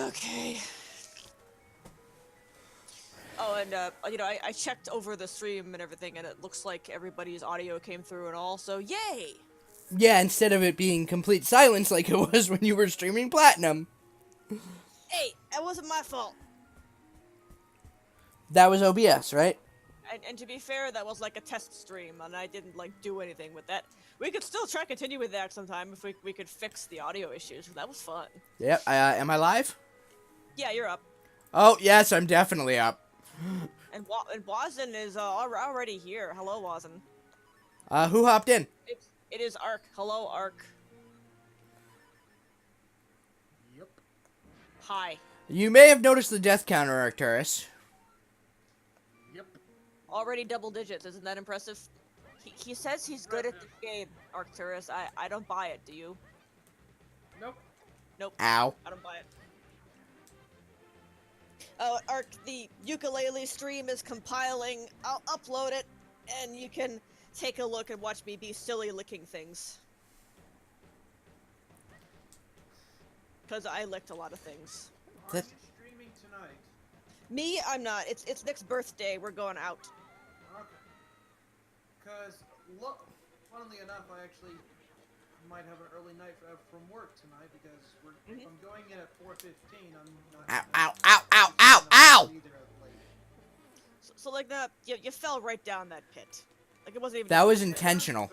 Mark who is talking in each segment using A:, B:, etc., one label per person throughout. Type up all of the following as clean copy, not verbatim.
A: Okay. Oh, and, I checked over the stream and everything, and it looks like everybody's audio came through and all, so yay!
B: Yeah, instead of it being complete silence like it was when you were streaming Platinum.
A: Hey, that wasn't my fault.
B: That was OBS, right?
A: And to be fair, that was like a test stream, and I didn't, like, do anything with that. We could still try continue with that sometime if we could fix the audio issues. That was fun.
B: Yep, am I live?
A: Yeah, you're up.
B: Oh, yes, I'm definitely up.
A: And Wazen is already here. Hello, Wazen.
B: Who hopped in?
A: It is Ark. Hello, Ark.
C: Yep.
A: Hi.
B: You may have noticed the death counter, Arcturus.
C: Yep.
A: Already double digits. Isn't that impressive? He says he's good at the game, Arcturus. I don't buy it. Do you?
C: Nope.
A: Nope.
B: Ow.
A: I don't buy it. Oh, Ark, the ukulele stream is compiling. I'll upload it, and you can take a look and watch me be silly licking things. Because I licked a lot of things.
C: Are you streaming tonight?
A: Me, I'm not. It's Nick's birthday. We're going out.
C: Okay. Because, look, funnily enough, I actually might have an early night from work tonight because if I'm going in at 4:15, I'm not.
B: Ow, ow, ow, ow, ow!
A: So like that, you fell right down that pit. Like it wasn't even.
B: That was intentional.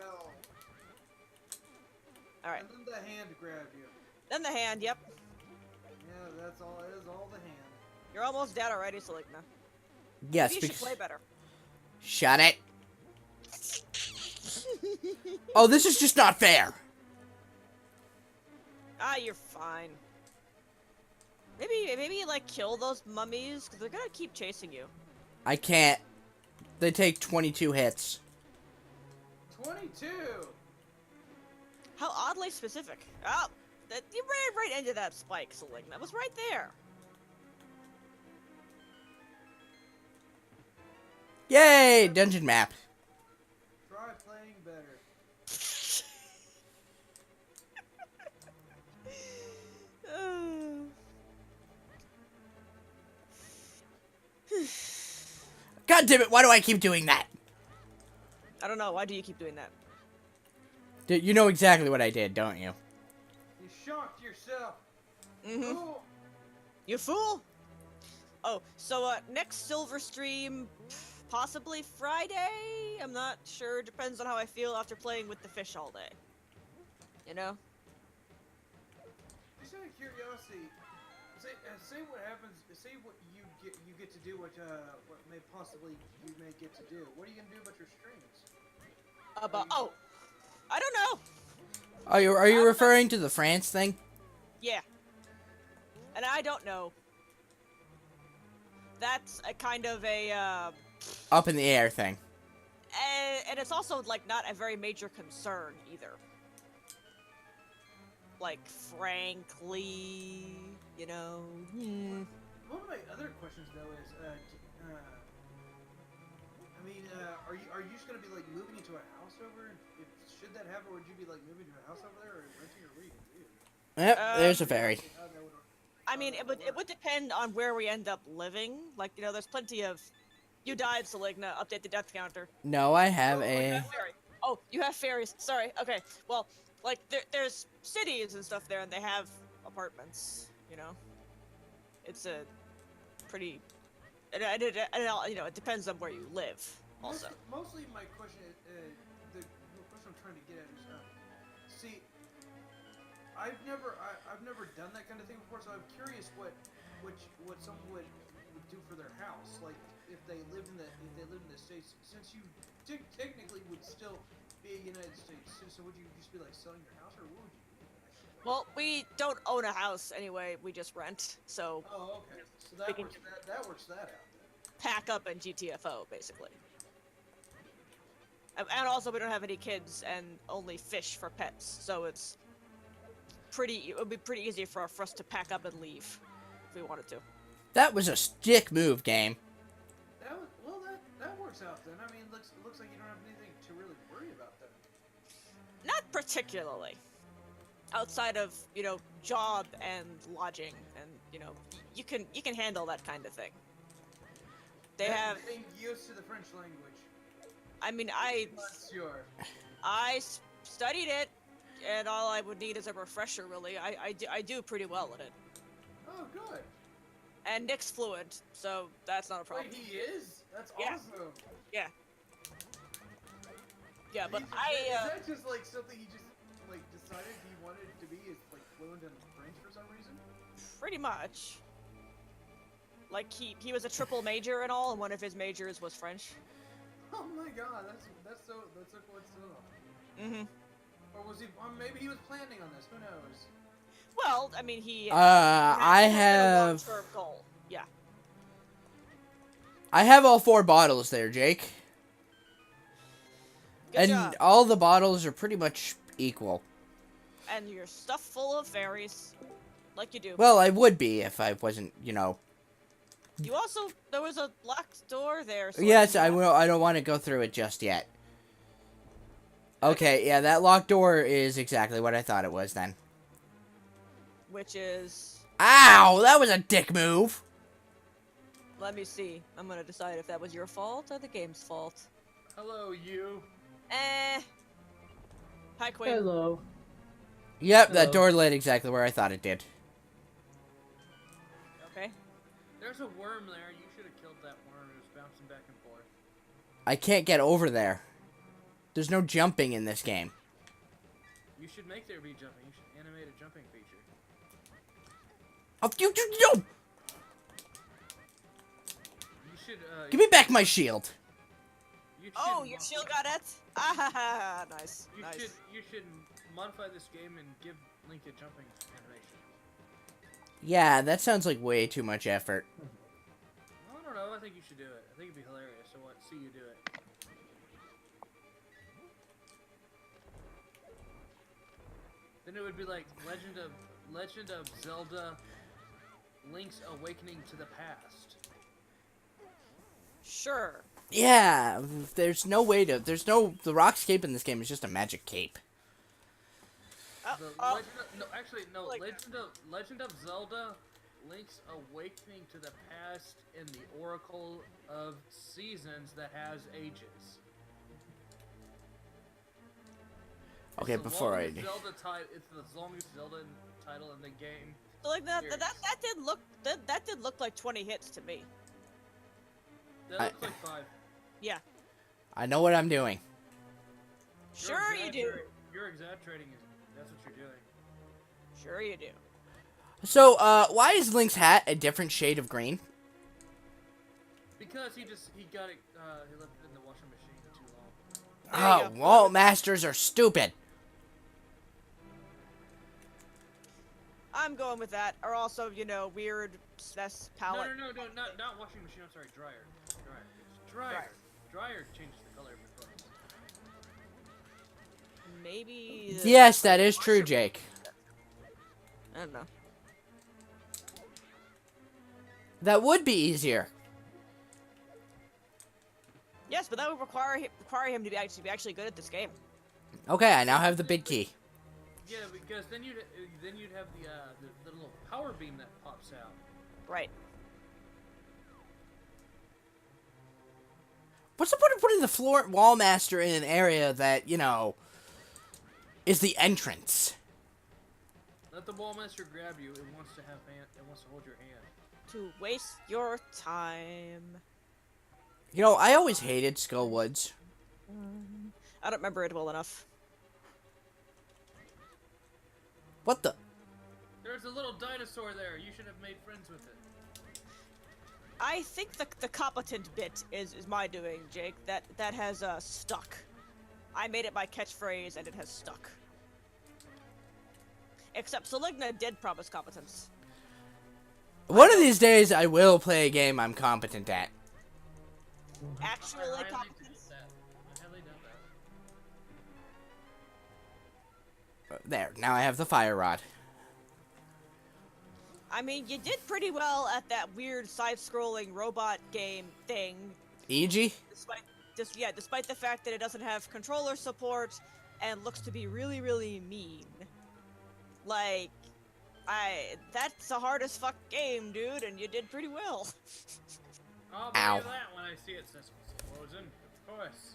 A: All right.
C: And then the hand grabbed you.
A: Then the hand. Yep.
C: Yeah, that's all. It is all the hand.
A: You're almost dead already, so like, nah.
B: Yes,
A: Maybe you should play better.
B: Shut it. Oh, this is just not fair.
A: Ah, you're fine. Maybe like kill those mummies, because they're gonna keep chasing you.
B: I can't. They take 22 hits.
C: 22.
A: How oddly specific. Oh, you ran right into that spike, so like, that was right there.
B: Yay, dungeon map.
C: Try playing better.
B: God damn it, why do I keep doing that?
A: I don't know, why do you keep doing that?
B: You know exactly what I did, don't you?
C: You shocked yourself.
A: Mm-hmm.
C: Cool.
A: You fool! Oh, so, next silver stream, possibly Friday? I'm not sure, depends on how I feel after playing with the fish all day. You know?
C: Just out of curiosity, say what happens. Say what you get to do. What may possibly you may get to do. What are you gonna do about your streams?
A: Oh, I don't know.
B: Are you referring to the France thing?
A: Yeah. And I don't know. That's a kind of a,
B: Up in the air thing.
A: and it's also, like, not a very major concern, either. Like, frankly, you know,
C: One of my other questions though is, are you just gonna be like moving into a house over? Should that happen, or would you be like moving to a house over there, or renting, or what are you gonna do?
B: Yep, there's a ferry.
A: I mean, it would depend on where we end up living. Like, you know, there's plenty of... You died, Saligna. Update the death counter.
B: No, I have a...
A: Oh, you have fairies. Sorry. Okay. Well, like, there's cities and stuff there, and they have apartments, you know? It's a pretty... And you know, it depends on where you live, also.
C: Mostly my question is, the question I'm trying to get at is, see, I've never done that kind of thing before, so I'm curious what someone would do for their house, like if they lived in the States, since you technically would still be a United States citizen. Would you just be like selling your house, or what would you do?
A: Well, we don't own a house anyway. We just rent, so.
C: Oh, okay. So that works that out.
A: Pack up and GTFO, basically. And also, we don't have any kids and only fish for pets, so it would be pretty easy for us to pack up and leave if we wanted to.
B: That was a stick move, game.
C: That works out then. I mean, it looks like you don't have anything to really worry about then.
A: Not particularly. outside of, you know, job and lodging, and you can handle that kind of thing. They have.
C: Getting used to the French language.
A: I mean,
C: Monsieur.
A: studied it, and all I would need is a refresher. Really, I do pretty well at it.
C: Oh, good.
A: And Nick's fluent, so that's not a problem.
C: Wait, he is? That's
A: Yeah.
C: awesome.
A: Yeah. Yeah, but
C: Is
A: I.
C: that just like something he just like decided he wanted to be is like fluent in French for some reason?
A: Pretty much. Like he was a triple major and all, and one of his majors was French.
C: Oh my god, that's so coincidental.
A: Mm-hmm.
C: Or was he? Maybe he was planning on this. Who knows?
A: Well, I mean, he.
B: I
A: had a
B: have
A: long-term goal. Yeah.
B: I have all 4 bottles there, Jake.
A: Good
B: And
A: job.
B: all the bottles are pretty much equal.
A: And you're stuffed full of fairies, like you do.
B: Well, I would be if I wasn't,
A: You also there was a locked door there. So
B: Yes, I will. I don't want to go through it just yet. Okay, yeah, that locked door is exactly what I thought it was then.
A: Which is.
B: Ow! That was a dick move.
A: Let me see. I'm gonna decide if that was your fault or the game's fault.
C: Hello, you.
A: Hi, Quinn.
D: Hello.
B: Yep, that
D: Hello.
B: door led exactly where I thought it did.
A: Okay.
C: There's a worm there. You should have killed that worm. It was bouncing back and forth.
B: I can't get over there. There's no jumping in this game.
C: You should make there be jumping. You should animate a jumping feature.
B: Oh, you, no!
C: You should.
B: Give me back my shield.
C: You should
A: Oh, your shield got it. Ah, nice.
C: You
A: Nice.
C: should modify this game and give Link a jumping animation.
B: Yeah, that sounds like way too much effort.
C: I don't know. I think you should do it. I think it'd be hilarious. So what? See you do it. Then it would be like Legend of Zelda, Link's Awakening to the Past.
A: Sure.
B: Yeah, there's no way to... The rock cape in this game is just a magic cape.
A: Like-
C: Legend of Zelda, Link's Awakening to the Past in the Oracle of Seasons that has ages.
B: Okay,
C: It's the
B: before I...
C: longest it's the longest Zelda title in the game.
A: So like that
C: Serious.
A: that did look like 20 hits to me.
C: That looks like 5.
A: Yeah.
B: I know what I'm doing.
A: Sure you do.
C: You're exaggerating. That's what you're doing.
A: Sure you do.
B: So, why is Link's hat a different shade of green?
C: Because he got it. He left it in the washing machine too long.
A: There you
B: Oh,
A: go.
B: wall masters are stupid.
A: I'm going with that. Or also, weird cess palette.
C: No, not washing machine. I'm sorry, dryer. It's dryer. Dryer changes the color of your clothes.
A: Maybe.
B: Yes, that is true, Jake.
A: I don't know.
B: That would be easier.
A: Yes, but that would require him to be actually good at this game.
B: Okay, I now have the big key.
C: Yeah, because then you'd have the little power beam that pops out.
A: Right.
B: What's the point of putting the floor wall master in an area that, is the entrance?
C: Let the wall master grab you. It wants to have hand. It wants to hold your hand.
A: To waste your time.
B: I always hated Skull Woods.
A: I don't remember it well enough.
B: What the?
C: There's a little dinosaur there. You should have made friends with it.
A: I think the competent bit is my doing, Jake. That has stuck. I made it my catchphrase and it has stuck. Except Saligna did promise competence.
B: One of these days, I will play a game I'm competent at.
A: Actually,
C: I highly
A: competence.
C: doubt that. I highly doubt that.
B: There, now I have the fire rod.
A: I mean, you did pretty well at that weird side-scrolling robot game thing.
B: EG?
A: Despite the fact that it doesn't have controller support and looks to be really, really mean. Like, that's the hardest fuck game, dude, and you did pretty well.
D: I'll
B: Ow.
D: believe that when I see it says explosion. Of course.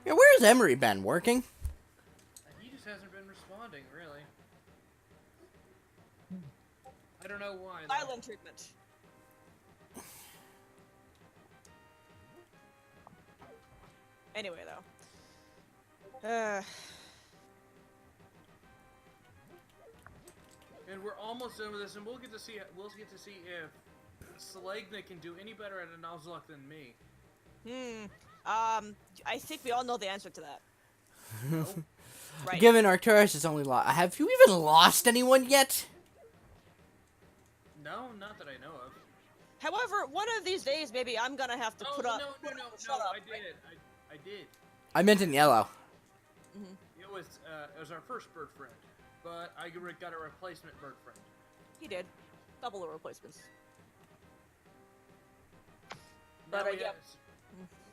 B: Yeah, where's Emery been? Working?
D: He just hasn't been responding, really. I don't know why, though.
A: Silent treatment. Anyway, though.
D: And we're almost done with this, and we'll get to see if Selagna can do any better at a Nuzlocke than me.
A: I think we all know the answer to that.
D: No.
A: Right.
B: Given Arcturus is only lost. Have you even lost anyone yet?
D: No, not that I know of.
A: However, one of these days, maybe I'm gonna have to
D: Oh,
A: put
D: no,
A: up. Shut up,
D: I did. I did.
B: I meant in yellow.
D: It was our first bird friend, but I got a replacement bird friend.
A: He did. Double the replacements.
D: Now
A: But,
D: we
A: yeah.
D: have-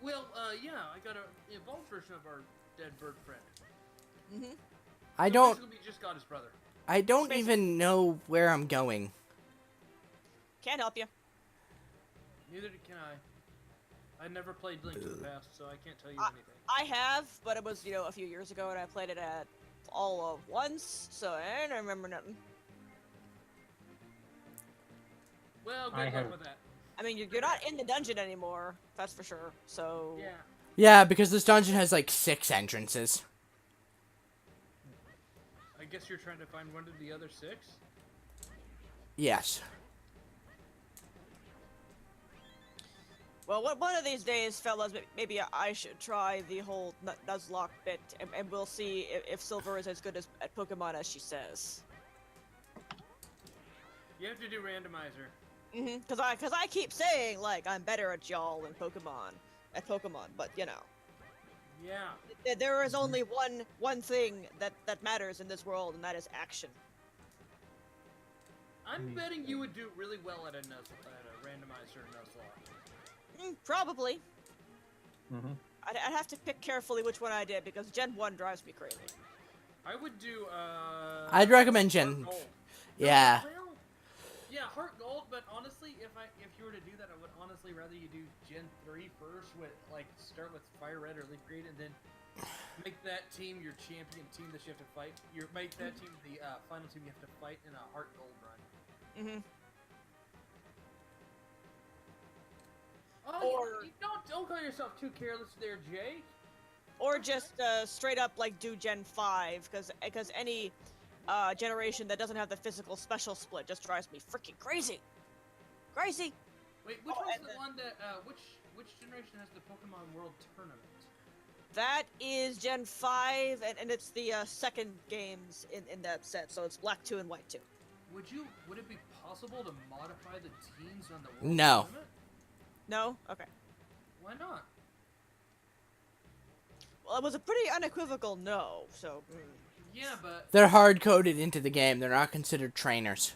D: Well, yeah, I got an evolved version of our dead bird friend.
B: I
D: So
B: don't.
D: basically, we just got his brother.
B: I don't even know where I'm going.
A: Can't help you.
D: Neither can I. I never played Link to the Past, so I can't tell you anything.
A: I have, but it was, a few years ago, and I played it at all of once, so I don't remember nothing.
D: Well,
E: I
D: good
E: have-
D: luck with that.
A: I mean, you're not in the dungeon anymore, that's for sure, so...
D: Yeah.
B: Yeah, because this dungeon has like 6 entrances.
D: I guess you're trying to find one of the other 6?
B: Yes.
A: Well, one of these days, fellas, maybe I should try the whole Nuzlocke bit, and we'll see if Silver is as good at Pokemon as she says.
D: You have to do randomizer.
A: Cause I keep saying, like, I'm better at y'all than at Pokemon, but,
D: Yeah.
A: there is only one thing that matters in this world, and that is action.
D: I'm betting you would do really well at a randomizer Nuzlocke.
A: Probably.
E: Mm-hmm.
A: I'd have to pick carefully which one I did, because Gen 1 drives me crazy.
D: I would do,
B: I'd recommend
D: Heart
B: Gen.
D: Gold.
B: Yeah.
D: Well, yeah, Heart Gold, but honestly, if you were to do that, I would honestly rather you do Gen 3 first, start with Fire Red or Leaf Green, and then make that team your champion team that you have to fight. Make that team the final team you have to fight in a Heart Gold run. Oh,
A: Or-
D: don't call yourself too careless there, Jay.
A: Or just straight up like do Gen 5, because any generation that doesn't have the physical special split just drives me freaking crazy. Crazy.
D: Wait, which
A: Oh,
D: one's
A: and
D: the
A: then-
D: one that which generation has the Pokemon World Tournament?
A: That is Gen 5, and it's the second games in that set, so it's Black 2 and White 2.
D: Would it be possible to modify the teams on the World
B: No.
D: Tournament?
A: No? Okay.
D: Why not?
A: Well, it was a pretty unequivocal no, so...
D: Yeah, but
B: They're hard coded into the game. They're not considered trainers.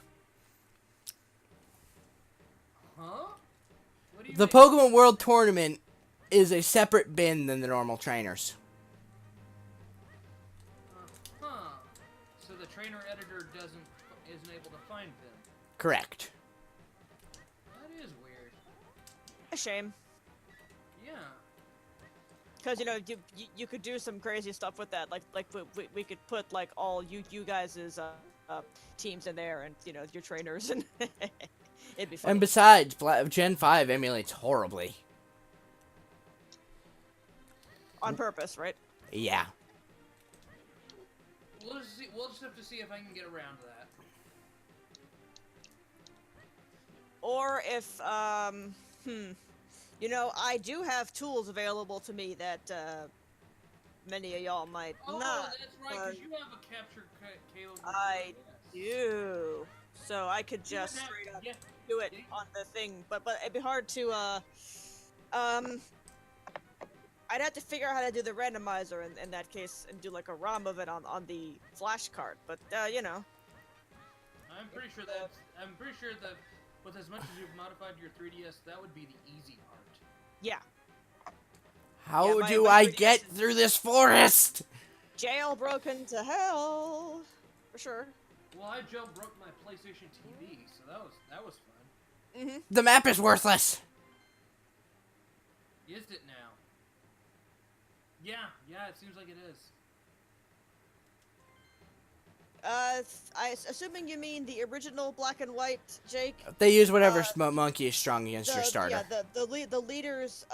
D: huh? What do you
B: The
D: mean?
B: Pokemon World Tournament is a separate bin than the normal trainers.
D: Huh. So the trainer editor isn't able to find them.
B: Correct.
D: That is weird.
A: A shame.
D: Yeah.
A: Because, you could do some crazy stuff with that. Like we could put, like, all you guys' teams in there and, your trainers, and it'd be fun.
B: And besides, Gen 5 emulates horribly.
A: On purpose, right?
B: Yeah.
D: We'll just have to see if I can get around to that.
A: Or if, I do have tools available to me that, many of y'all might
D: Oh,
A: not.
D: that's right, because you have a capture cable.
A: I do. So I could just straight up do it on the thing, but it'd be hard to, I'd have to figure out how to do the randomizer in that case and do like a ROM of it on the flash card, but,
D: I'm pretty sure that with as much as you've modified your 3DS, that would be the easy part.
A: yeah.
B: How
A: my
B: do I
A: 3DS
B: get
A: is-
B: through this forest?
A: Jailbroken to hell. for sure.
D: Well, I jailbroke my PlayStation TV, so that was fun.
A: Mm-hmm.
B: The map is worthless.
D: Is it now? Yeah, it seems like it is.
A: Assuming you mean the original black and white, Jake.
B: They use whatever monkey is strong against your starter.
A: Yeah, the leader's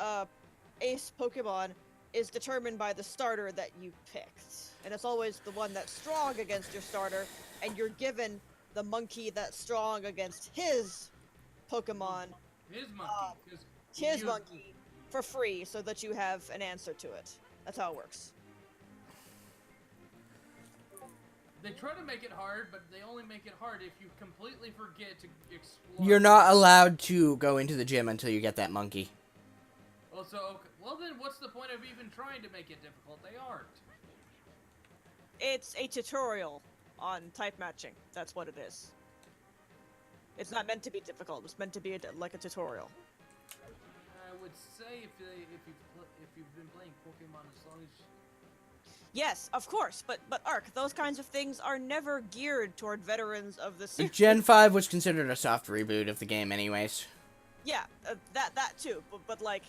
A: ace Pokemon is determined by the starter that you picked, and it's always the one that's strong against your starter, and you're given the monkey that's strong against his Pokemon,
D: His monkey. 'Cause
A: his
D: you-
A: monkey, for free, so that you have an answer to it. That's how it works.
D: They try to make it hard, but they only make it hard if you completely forget to explore.
B: You're not allowed to go into the gym until you get that monkey.
D: Also, okay. Well then, what's the point of even trying to make it difficult? They aren't.
A: It's a tutorial on type matching. That's what it is. It's not meant to be difficult. It's meant to be like a tutorial.
D: I would say if you've been playing Pokemon as long as.
A: Yes, of course, but Ark, those kinds of things are never geared toward veterans of the series.
B: Gen 5 was considered a soft reboot of the game anyways.
A: Yeah, that too. But like,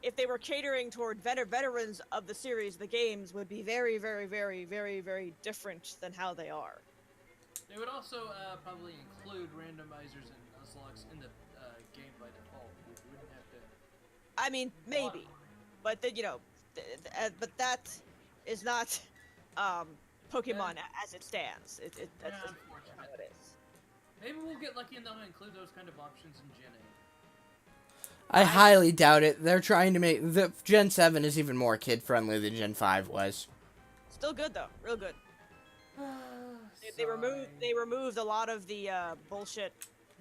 A: if they were catering toward veterans of the series, the games would be very, very, very, very, very different than how they are.
D: They would also probably include randomizers and Nuzlockes in the game by default. You wouldn't have to.
A: I mean, maybe, but but that is not Pokemon as it stands. That's just
D: Unfortunate.
A: how it is.
D: Maybe we'll get lucky and they'll include those kind of options in Gen 8.
B: I highly doubt it. They're trying to make the Gen 7 is even more kid friendly than Gen 5 was.
A: Still good though, real good. They removed a lot of the bullshit,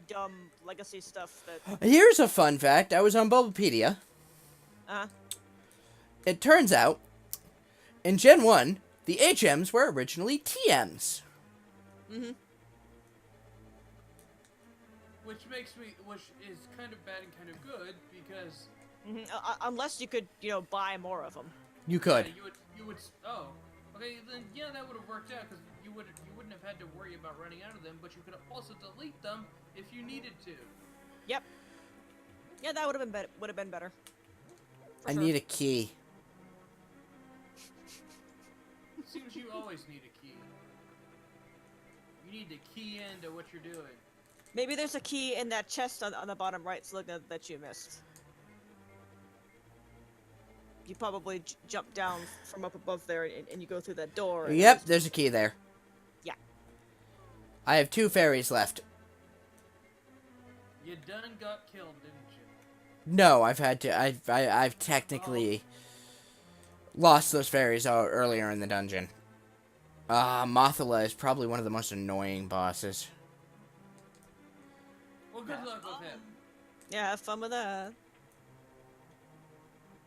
A: dumb legacy stuff that.
B: Here's a fun fact. I was on Bulbapedia. It turns out, in Gen 1, the HMs were originally TMs.
A: Mm-hmm.
D: Which is kind of bad and kind of good because.
A: Unless you could, buy more of them.
B: You could.
D: Yeah, you would. Oh, okay. Then yeah, that would have worked out because you wouldn't have had to worry about running out of them, but you could also delete them if you needed to.
A: Yep. Yeah, that would have been better.
B: I need a key.
D: Seems you always need a key. You need to key into what you're doing.
A: Maybe there's a key in that chest on the bottom right, so that you missed. You probably jump down from up above there, and you go through that door.
B: Yep, there's a key there.
A: Yeah.
B: I have 2 fairies left.
D: You done got killed, didn't you?
B: No, I've technically lost those fairies out earlier in the dungeon. Mothula is probably one of the most annoying bosses.
D: Well, good luck with him.
A: Yeah, have fun with that.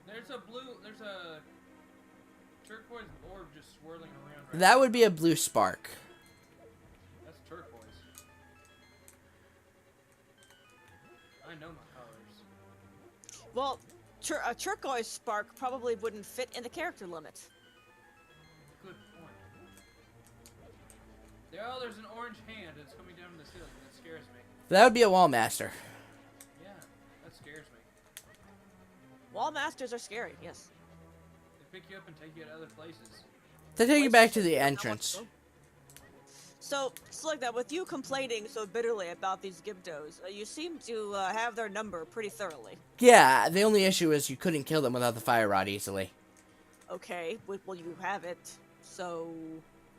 D: There's a turquoise orb just swirling around. Right
B: That
D: now.
B: would be a blue spark.
D: That's turquoise. I know my colors.
A: Well, a turquoise spark probably wouldn't fit in the character limit.
D: Good point. There's an orange hand that's coming down from the ceiling. That scares me.
B: That would be a wall master.
D: Yeah, that scares me.
A: Wall masters are scary, yes.
D: They pick you up and take you to other places.
B: They take you back to the
A: Not much
B: entrance.
A: so. So, like that, with you complaining so bitterly about these Gibdos, you seem to have their number pretty thoroughly.
B: Yeah, the only issue is you couldn't kill them without the fire rod easily.
A: Okay, well you have it, so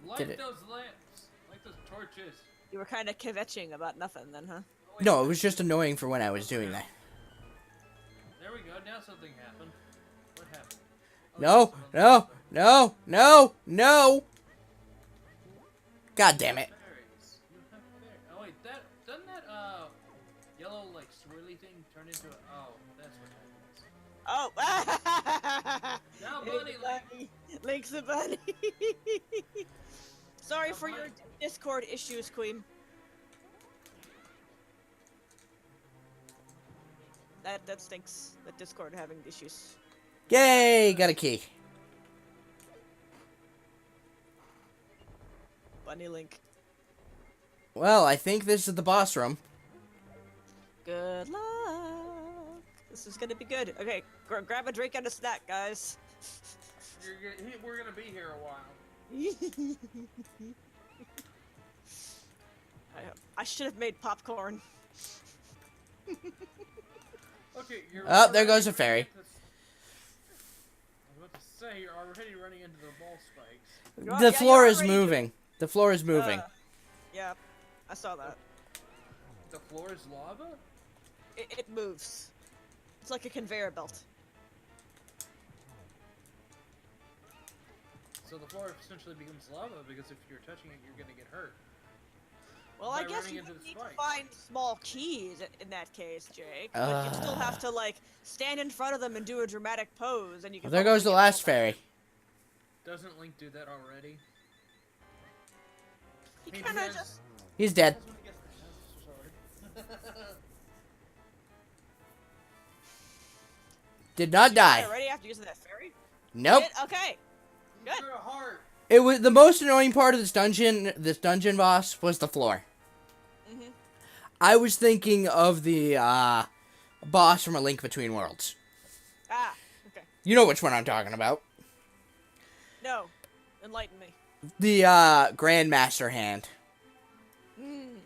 D: Light
B: Did it.
D: those lamps. Light those torches.
A: you were kind of kvetching about nothing then, huh?
D: Oh, wait,
B: No, it was just annoying for when I was doing that.
D: There we go. Now something happened. What happened? Oh,
B: No,
D: someone-
B: no, no, no, no! God damn it.
D: Fairies. You have fairies. Oh wait, doesn't that yellow like swirly thing turn into a? Oh, that's what happens.
A: Oh!
D: Now,
A: Hey,
D: Bunny Link.
A: Bunny. Link's a bunny. Sorry for your Discord issues, Queen. That stinks. That Discord having issues.
B: Yay, got a key.
A: Bunny Link.
B: Well, I think this is the boss room.
A: Good luck. This is gonna be good. Okay, grab a drink and a snack, guys.
D: We're gonna be here a while.
A: I should have made popcorn.
D: Okay, you're.
B: Oh, there
D: already
B: goes a
D: running
B: fairy.
D: into I was about to say you're already running into the ball spikes.
B: The
A: Yeah,
B: floor
A: you're
B: is
A: already
B: moving. The floor is moving.
A: Yeah, I saw that.
D: The floor is lava.
A: It moves. It's like a conveyor belt.
D: So the floor essentially becomes lava because if you're touching it, you're gonna get hurt.
A: Well,
D: By
A: I guess
D: running
A: you
D: into
A: would
D: the
A: need to
D: spikes.
A: find small keys in that case, Jake. But you still have to, like, stand in front of them and do a dramatic pose, and you can
B: There goes the
A: probably get
B: last
A: all that.
B: fairy.
D: Doesn't Link do that already?
A: He
D: He
A: kind of
D: does.
A: just...
B: He's dead.
D: That's when he gets the sword.
B: Did not die.
A: Already after using that fairy?
B: Nope.
A: Okay.
D: He
A: Good.
D: drew a heart.
B: It was the most annoying part of this dungeon boss was the floor.
A: Mhm.
B: I was thinking of the boss from A Link Between Worlds.
A: Ah. Okay.
B: You know which one I'm talking about.
A: No. Enlighten me.
B: The Grandmaster hand.
A: Mm.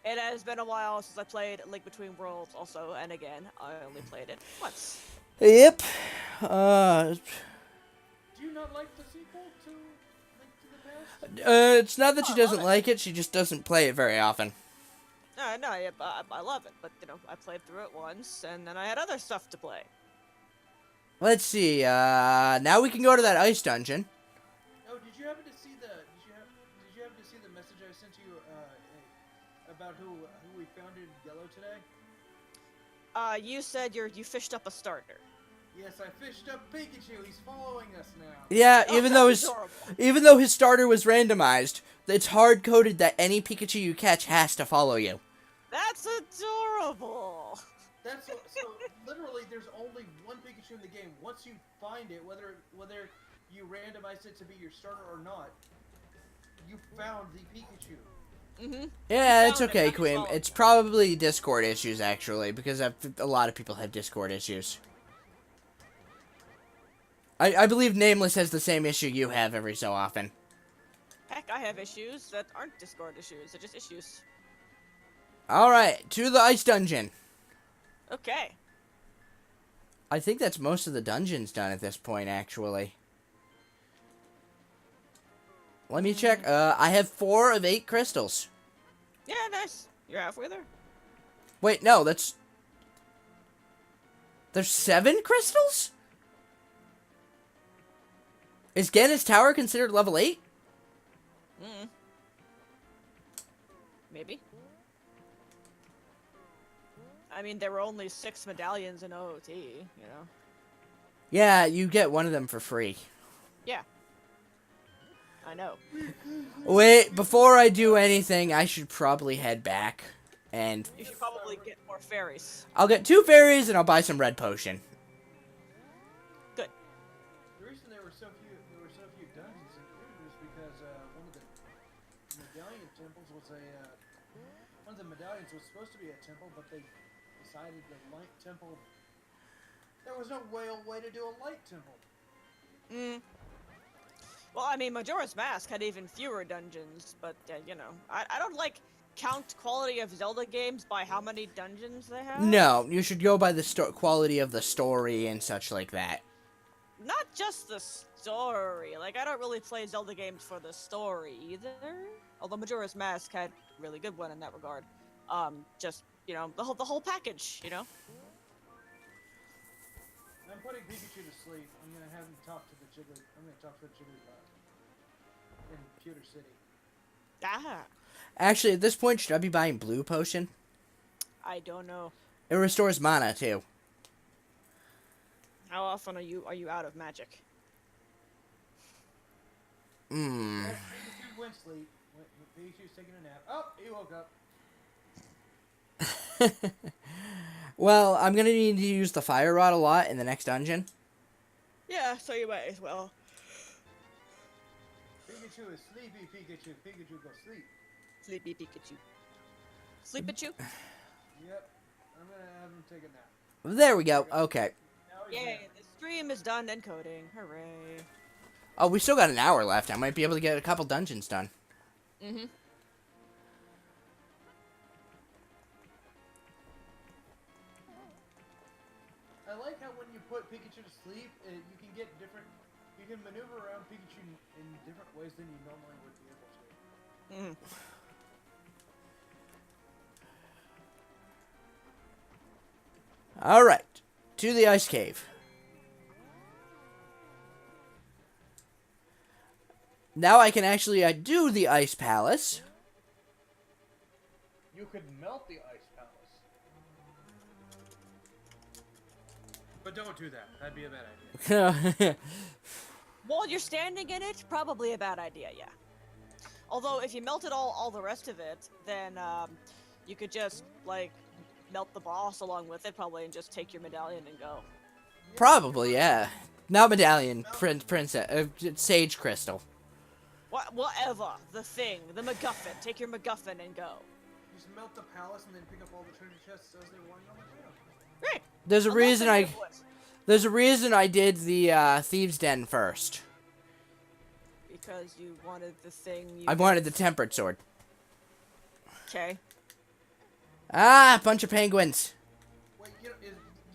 A: It has been a while since I played Link Between Worlds also, and again, I only played it once.
B: Yep.
D: Do you not like the sequel to Link to the Past?
B: It's not that she
A: Oh, I love
B: doesn't
A: it.
B: like it, she just doesn't play it very often.
A: No, yeah, I love it, but, you know, I played through it once, and then I had other stuff to play.
B: Let's see, now we can go to that ice dungeon.
D: Oh, did you happen to see the? Did you happen to see the message I sent you about who we found in yellow today?
A: You said you fished up a starter.
D: Yes, I fished up Pikachu. He's following us now.
B: Yeah,
A: Oh,
B: even though
A: that's
B: his
A: adorable.
B: even though his starter was randomized, it's hard coded that any Pikachu you catch has to follow you.
A: That's adorable.
D: That's so literally. There's only one Pikachu in the game. Once you find it, whether you randomize it to be your starter or not, you found the Pikachu.
A: Mhm.
B: Yeah,
A: You
B: it's
A: found it,
B: okay,
A: now he's
B: Quim.
A: following
B: It's
A: you.
B: probably Discord issues, actually, because a lot of people have Discord issues. I believe Nameless has the same issue you have every so often.
A: Heck, I have issues that aren't Discord issues. They're just issues.
B: Alright, to the ice dungeon.
A: Okay.
B: I think that's most of the dungeons done at this point, actually. Let me check. I have 4 of 8 crystals.
A: Yeah, nice. You're halfway there.
B: Wait, no, that's... There's 7 crystals? Is Gannis Tower considered level 8?
A: Mm. Maybe. I mean, there were only 6 medallions in OOT, you know?
B: Yeah, you get one of them for free.
A: Yeah. I know.
B: Wait, before I do anything, I should probably head back. And
A: You should probably get more fairies.
B: I'll get 2 fairies and I'll buy some red potion.
A: Good.
D: The reason there were so few dungeons included is because one of the medallion temples was one of the medallions was supposed to be a temple, but they decided the light temple. There was no way to do a light temple.
A: Mm. Well, I mean, Majora's Mask had even fewer dungeons, but, you know, I don't, like, count quality of Zelda games by how many dungeons they have.
B: No, you should go by the quality of the story and such like that.
A: Not just the story. Like, I don't really play Zelda games for the story either. Although Majora's Mask had a really good one in that regard. Just, you know, the whole package, you know?
D: I'm putting Pikachu to sleep. I'm gonna have him talk to the Jiggly. I'm gonna talk to the Jigglypuff in Pewter City.
A: Ah,
B: Actually, at this point, should I be buying blue potion?
A: I don't know.
B: It restores mana, too.
A: How often are you out of magic?
B: Hmm.
D: Pikachu went sleep. Pikachu's taking a nap. Oh, he woke up.
B: Well, I'm gonna need to use the fire rod a lot in the next dungeon.
A: Yeah, so you might as well.
D: Pikachu
C: Pikachu is sleepy Pikachu. Pikachu go sleep.
A: Sleepy Pikachu. Sleep at you?
C: Yep. I'm gonna have him take a nap.
B: There we go. Okay.
C: Now he's
A: Yay,
C: napping.
A: the stream is done encoding. Hooray.
B: Oh, we still got an hour left. I might be able to get a couple dungeons done.
A: Mm-hmm.
C: I like how when you put Pikachu to sleep, you can get different. You can maneuver around Pikachu in different ways than you normally would be able to.
A: Mm.
B: All right. To the ice cave. Now I can actually do the ice palace.
C: You could melt the ice palace. But don't do that. That'd be a bad idea.
A: While you're standing in it, probably a bad idea, yeah. Although, if you melted all the rest of it, then you could just, like, melt the boss along with it, probably, and just take your medallion and go.
B: Probably, yeah. Not medallion, princess, sage crystal.
A: Whatever, the thing, the MacGuffin. Take your MacGuffin and go.
C: Just melt the palace and then pick up all the treasure chests as they're lying on the ground.
A: Great.
B: There's a
A: Unless
B: reason
A: they're
B: I.
A: useless,
B: There's a reason I did the thieves' den first.
A: because you wanted the thing.
B: I wanted the tempered sword.
A: Okay.
B: Ah, bunch of penguins.
C: Wait, you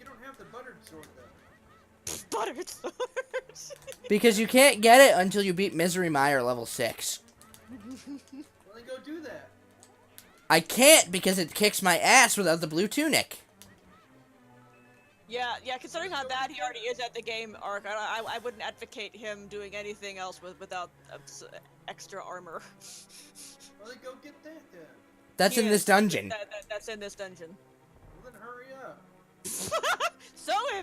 C: don't have the buttered sword though.
A: Buttered sword.
B: Because you can't get it until you beat Misery Mire level 6.
C: Well, then go do that.
B: I can't because it kicks my ass without the blue tunic.
A: Yeah, considering how bad he already is at the game arc, I wouldn't advocate him doing anything else without extra armor.
C: Well, then go get that then.
B: That's in this dungeon.
A: That's in this dungeon.
C: Well, then hurry up.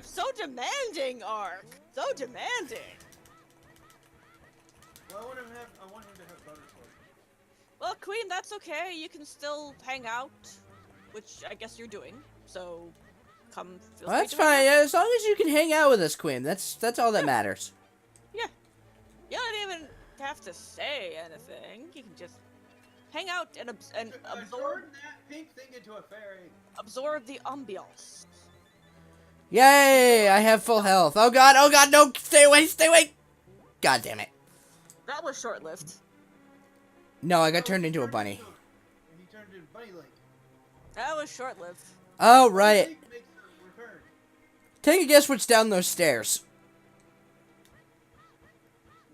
A: so demanding, Ark. So demanding.
C: Well, I want him to have butter sword.
A: Well, Queen, that's okay. You can still hang out, which I guess you're doing. So, come. Feel
B: Well,
A: free
B: that's
A: to hang
B: fine.
A: out.
B: As long as you can hang out with us, Queen. That's all that matters.
A: Yeah. You don't even have to say anything. You can just hang out and absorb
C: Turn that pink thing into a fairy.
A: the ambiance.
B: Yay! I have full health. Oh god, no! Stay away, stay away! God damn it.
A: That was short-lived.
B: No, I got turned into a bunny.
C: He turned into Bunny Link.
A: That was short-lived.
B: Oh, right.
C: Link makes a return.
B: Take a guess what's down those stairs.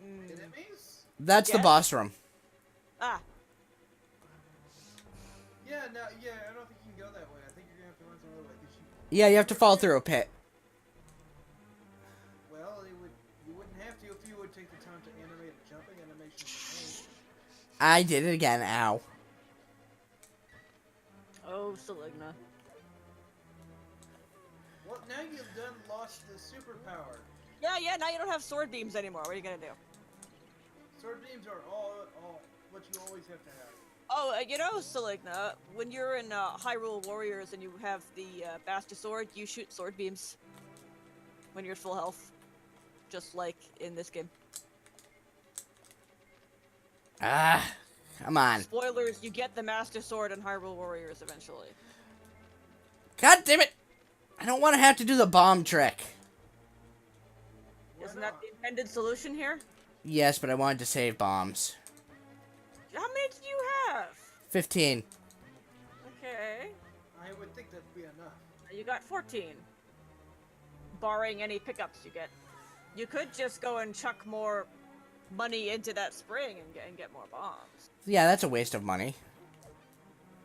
C: Enemies?
B: That's the
A: Yes.
B: boss room.
A: Ah,
C: Yeah, no, yeah, I don't think you can go that way. I think you're gonna have to run some other way. 'Cause
B: Yeah, you have to fall through a pit.
C: well, you wouldn't have to if you would take the time to animate a jumping animation.
B: I did it again, ow.
A: oh, Saligna.
C: Well, now you've lost the superpower.
A: Yeah, now you don't have sword beams anymore. What are you gonna do?
C: Sword beams are all what you always have to have.
A: Oh, you know, Saligna, when you're in Hyrule Warriors and you have the Basta sword, you shoot sword beams when you're at full health. Just like in this game.
B: Ah, come on.
A: Spoilers, you get the Master Sword in Hyrule Warriors eventually.
B: God damn it! I don't want to have to do the bomb trick.
C: Why
A: Isn't that
C: not?
A: the intended solution here?
B: Yes, but I wanted to save bombs.
A: How many do you have?
B: 15.
A: Okay.
C: I would think that'd be enough.
A: You got 14. Barring any pickups you get. You could just go and chuck more money into that spring and get more bombs.
B: Yeah, that's a waste of money.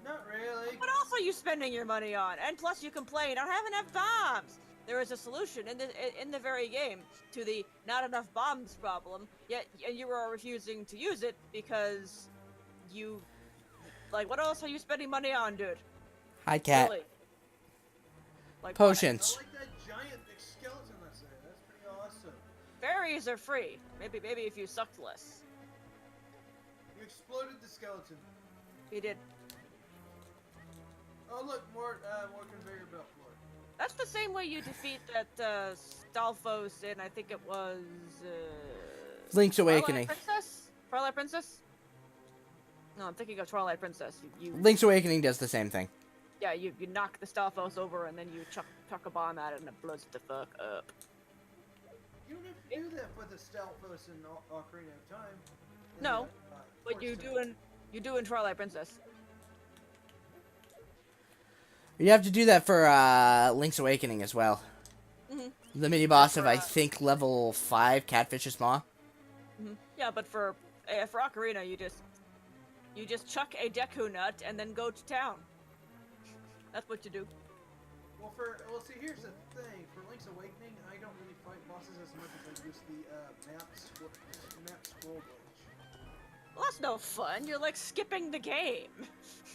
C: Not really.
A: What else are you spending your money on? And plus you complain, I don't have enough bombs! There is a solution in the very game to the not enough bombs problem, yet you are refusing to use it because you... Like, what else are you spending money on, dude?
B: Hi, cat.
A: Really? Like,
B: Potions.
C: I like that giant skeleton that's there. That's pretty awesome.
A: what? Berries are free. Maybe if you sucked less.
C: You exploded the skeleton.
A: You did.
C: Oh look, more conveyor belt floor.
A: That's the same way you defeat that Stalfos in, I think it was...
B: Link's
A: Twilight
B: Awakening.
A: Princess? Twilight Princess? No, I'm thinking of Twilight Princess. You
B: Link's Awakening does the same thing.
A: yeah, you knock the Stalfos over and then you chuck a bomb at it and it blows it the fuck up.
C: You don't have to do that for the Stalfos in Ocarina of Time. In
A: No,
C: the,
A: but you
C: Forest
A: do in Twilight Princess.
B: You have to do that for Link's Awakening as well.
A: Mhm.
B: The mini boss of
A: for,
B: I think level 5, Catfish's Maw.
A: Yeah, but for Ocarina, you just chuck a Deku nut and then go to town. That's what you do.
C: Well, see, here's the thing. For Link's Awakening, I don't really fight bosses as much as I use the map scroll glitch.
A: Well, that's no fun. You're like skipping the game.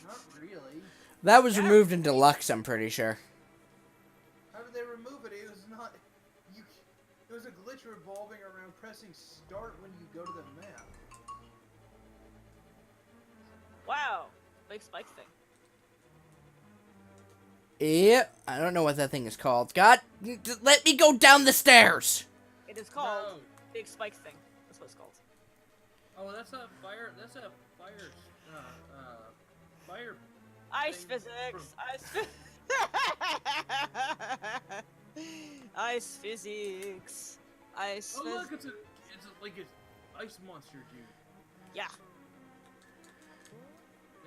C: Not really.
B: That was
A: Yeah.
B: removed in Deluxe, I'm pretty sure.
C: How did they remove it? It was not. It was a glitch revolving around pressing start when you go to the map.
A: Wow, big spike thing.
B: Yeah, I don't know what that thing is called. God, let me go down the stairs!
A: It is called
D: No.
A: big spike thing. That's what it's called.
D: Oh, that's a fire. That's a fire. Fire.
A: Ice
D: thing
A: physics.
D: from-
A: Ice physics. Ice.
D: Oh look, it's like an ice monster, dude.
A: Yeah,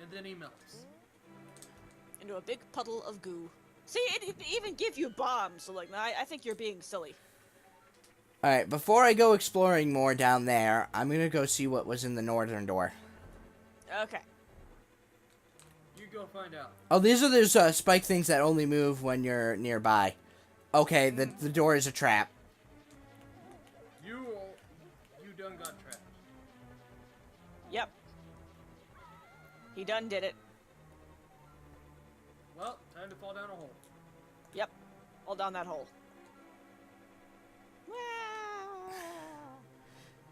D: And then he melts.
A: into a big puddle of goo. See, it even give you bombs. So like, I think you're being silly.
B: Alright, before I go exploring more down there, I'm gonna go see what was in the northern door.
A: Okay.
D: You go find out.
B: Oh, these are those spike things that only move when you're nearby. Okay, the door is a trap.
D: You done got trapped.
A: Yep. He done did it.
D: Well, time to fall down a hole.
A: Yep. All down that hole.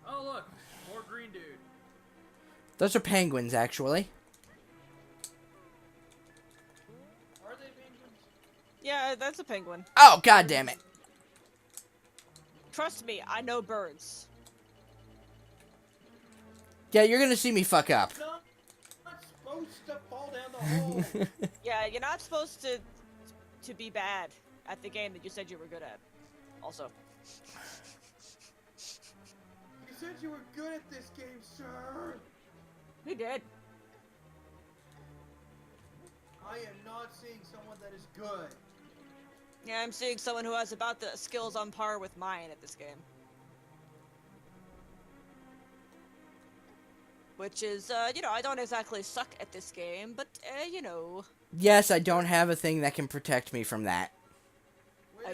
D: Oh look, more green dude.
B: Those are penguins, actually.
D: Are they penguins?
A: Yeah, that's a penguin.
B: Oh, god damn it.
A: Trust me, I know birds.
B: Yeah, you're gonna see me fuck up.
C: Not supposed to fall down the hole.
A: Yeah, you're not supposed to be bad at the game that you said you were good at. Also.
C: You said you were good at this game, sir.
A: He did.
C: I am not seeing someone that is good.
A: Yeah, I'm seeing someone who has about the skills on par with mine at this game. Which is, you know, I don't exactly suck at this game, but, you know.
B: Yes, I don't have a thing that can protect me from that.
C: Wait,
A: I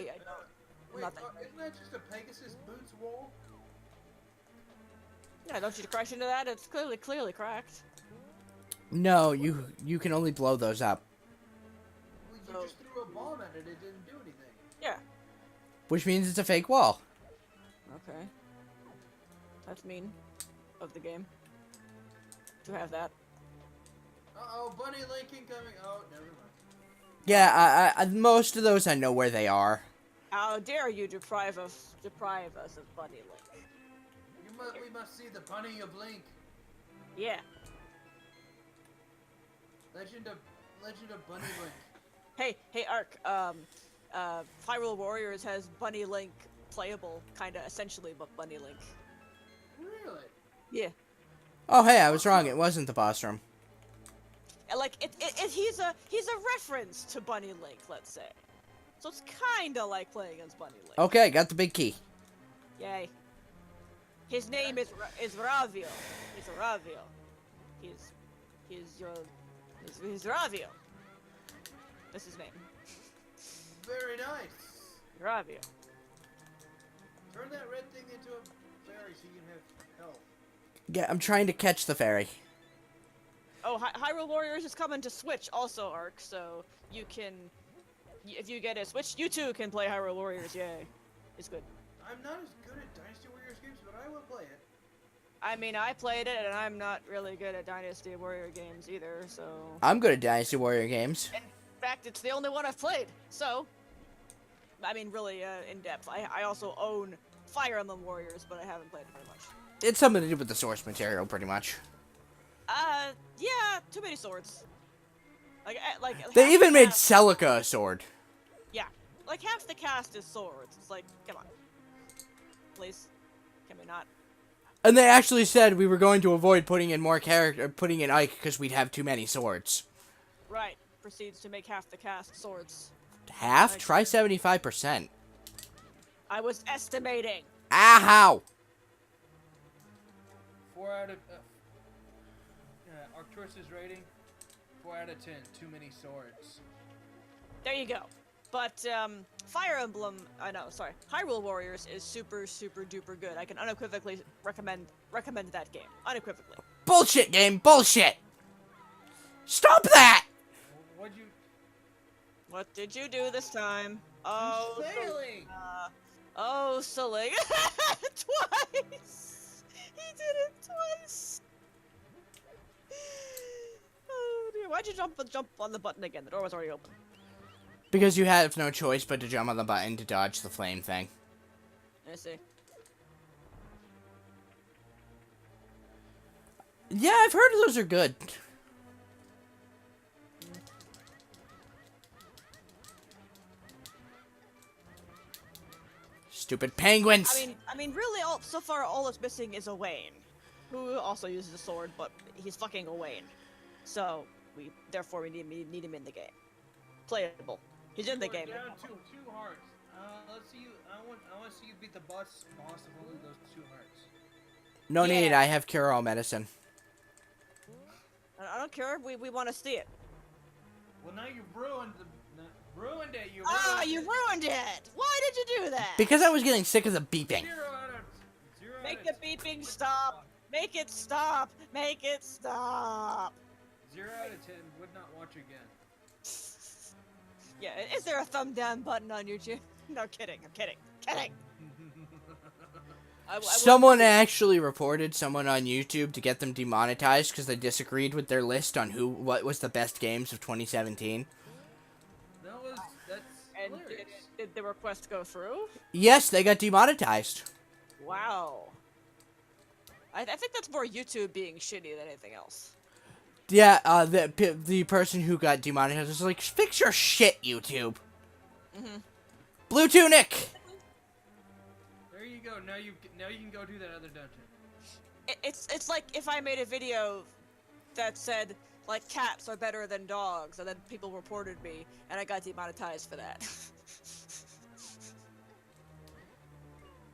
C: wait,
A: nothing.
C: isn't that just a Pegasus boots wall?
A: Yeah, don't you crash into that? It's clearly cracked.
B: No, you can only blow those up.
C: Well, you just threw a bomb at it, it didn't do anything.
A: Yeah.
B: Which means it's a fake wall.
A: Okay. That's mean of the game. To have that.
C: Uh-oh, Bunny Link incoming. Oh, never mind.
B: Yeah, I most of those I know where they are.
A: How dare you deprive us of Bunny Link?
C: We must see the Bunny of Link.
A: Yeah.
C: Legend of Bunny Link.
A: Hey, Ark. Hyrule Warriors has Bunny Link playable, kinda essentially, but Bunny Link.
C: Really?
A: Yeah.
B: Oh, hey, I was wrong. It wasn't the boss room.
A: And, like he's a reference to Bunny Link, let's say. So it's kinda like playing as Bunny Link.
B: Okay, got the big key.
A: Yay. His name is Ravio. He's a Ravio. He's Ravio. That's his name.
C: Very nice.
A: Ravio.
C: Turn that red thing into a fairy so you can have health.
B: Yeah, I'm trying to catch the fairy.
A: Oh, Hyrule Warriors is coming to Switch also, Ark, so you can, if you get a Switch, you too can play Hyrule Warriors, yay. It's good.
C: I'm not as good at Dynasty Warriors games, but I will play it.
A: I mean, I played it, and I'm not really good at Dynasty Warrior games either, so...
B: I'm good at Dynasty Warrior games.
A: In fact, it's the only one I've played, so... I mean, really, in depth. I also own Fire Emblem Warriors, but I haven't played it very much.
B: It's something to do with the source material, pretty much.
A: Yeah, too many swords. Like half
B: They even
A: the
B: made
A: cast-
B: Celica a sword.
A: Yeah, like half the cast is swords. It's like, come on, please, can we not?
B: And they actually said we were going to avoid putting in putting in Ike because we'd have too many swords.
A: Right, proceeds to make half the cast swords.
B: Half?
A: Like-
B: Try 75%.
A: I was estimating.
B: How?
D: 4 out of Arcturus' rating. 4 out of 10. Too many swords.
A: There you go. But Fire Emblem, Hyrule Warriors is super, super duper good. I can unequivocally recommend that game. Unequivocally.
B: Bullshit game, bullshit! Stop that!
D: What'd you?
A: What did you do this time? Oh,
D: Failing.
A: Selling. Twice. He did it twice. Oh dear. Why'd you jump on the button again? The door was already open.
B: Because you have no choice but to jump on the button to dodge the flame thing.
A: I see.
B: Yeah, I've heard those are good. Stupid penguins!
A: I mean, really, so far, all that's missing is Owain, who also uses a sword, but he's fucking Owain. So therefore we need him in the game. Playable. He's in the game.
D: Down to 2 hearts. Let's see you. I want to see you beat the boss of only those 2 hearts.
B: No
A: Yeah.
B: need, I have cure-all medicine.
A: I don't care. We want to see it.
D: Well, now you've ruined it. You
A: ruined it! Why did you do that?
B: Because I was getting sick of the beeping.
D: 0 out of 0
A: Make
D: out
A: the
D: of
A: beeping stop! Make it stop! Make it stop!
D: 0 out of 10. Would not watch again.
A: Yeah, is there a thumb down button on YouTube? No, kidding. I'm kidding. Kidding. I will-
B: Someone actually reported someone on YouTube to get them demonetized because they disagreed with their list on what was the best games of 2017.
D: That's
A: And
D: hilarious.
A: did the request go through?
B: Yes, they got demonetized.
A: Wow. I think that's more YouTube being shitty than anything else.
B: Yeah, the person who got demonetized was like, fix your shit, YouTube.
A: Mm-hmm.
B: Blue Tunic!
D: There you go. Now you can go do that other dungeon.
A: It's like if I made a video that said, like, cats are better than dogs, and then people reported me, and I got demonetized for that.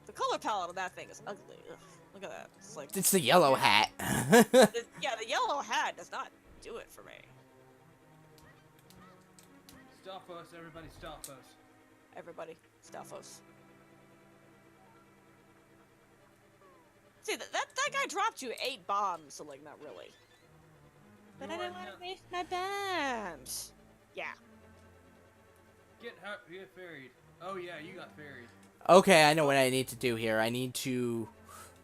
A: The color palette on that thing is ugly. Ugh, look at that. It's like,
B: It's the yellow hat.
A: yeah, the yellow hat does not do it for me.
D: Stalfos, everybody, Stalfos.
A: Everybody, Stalfos. See, that guy dropped you 8 bombs, so like, not really. But I didn't want to waste my bombs. Yeah.
D: Get ferried. Oh yeah, you got ferried.
B: Okay, I know what I need to do here. I need to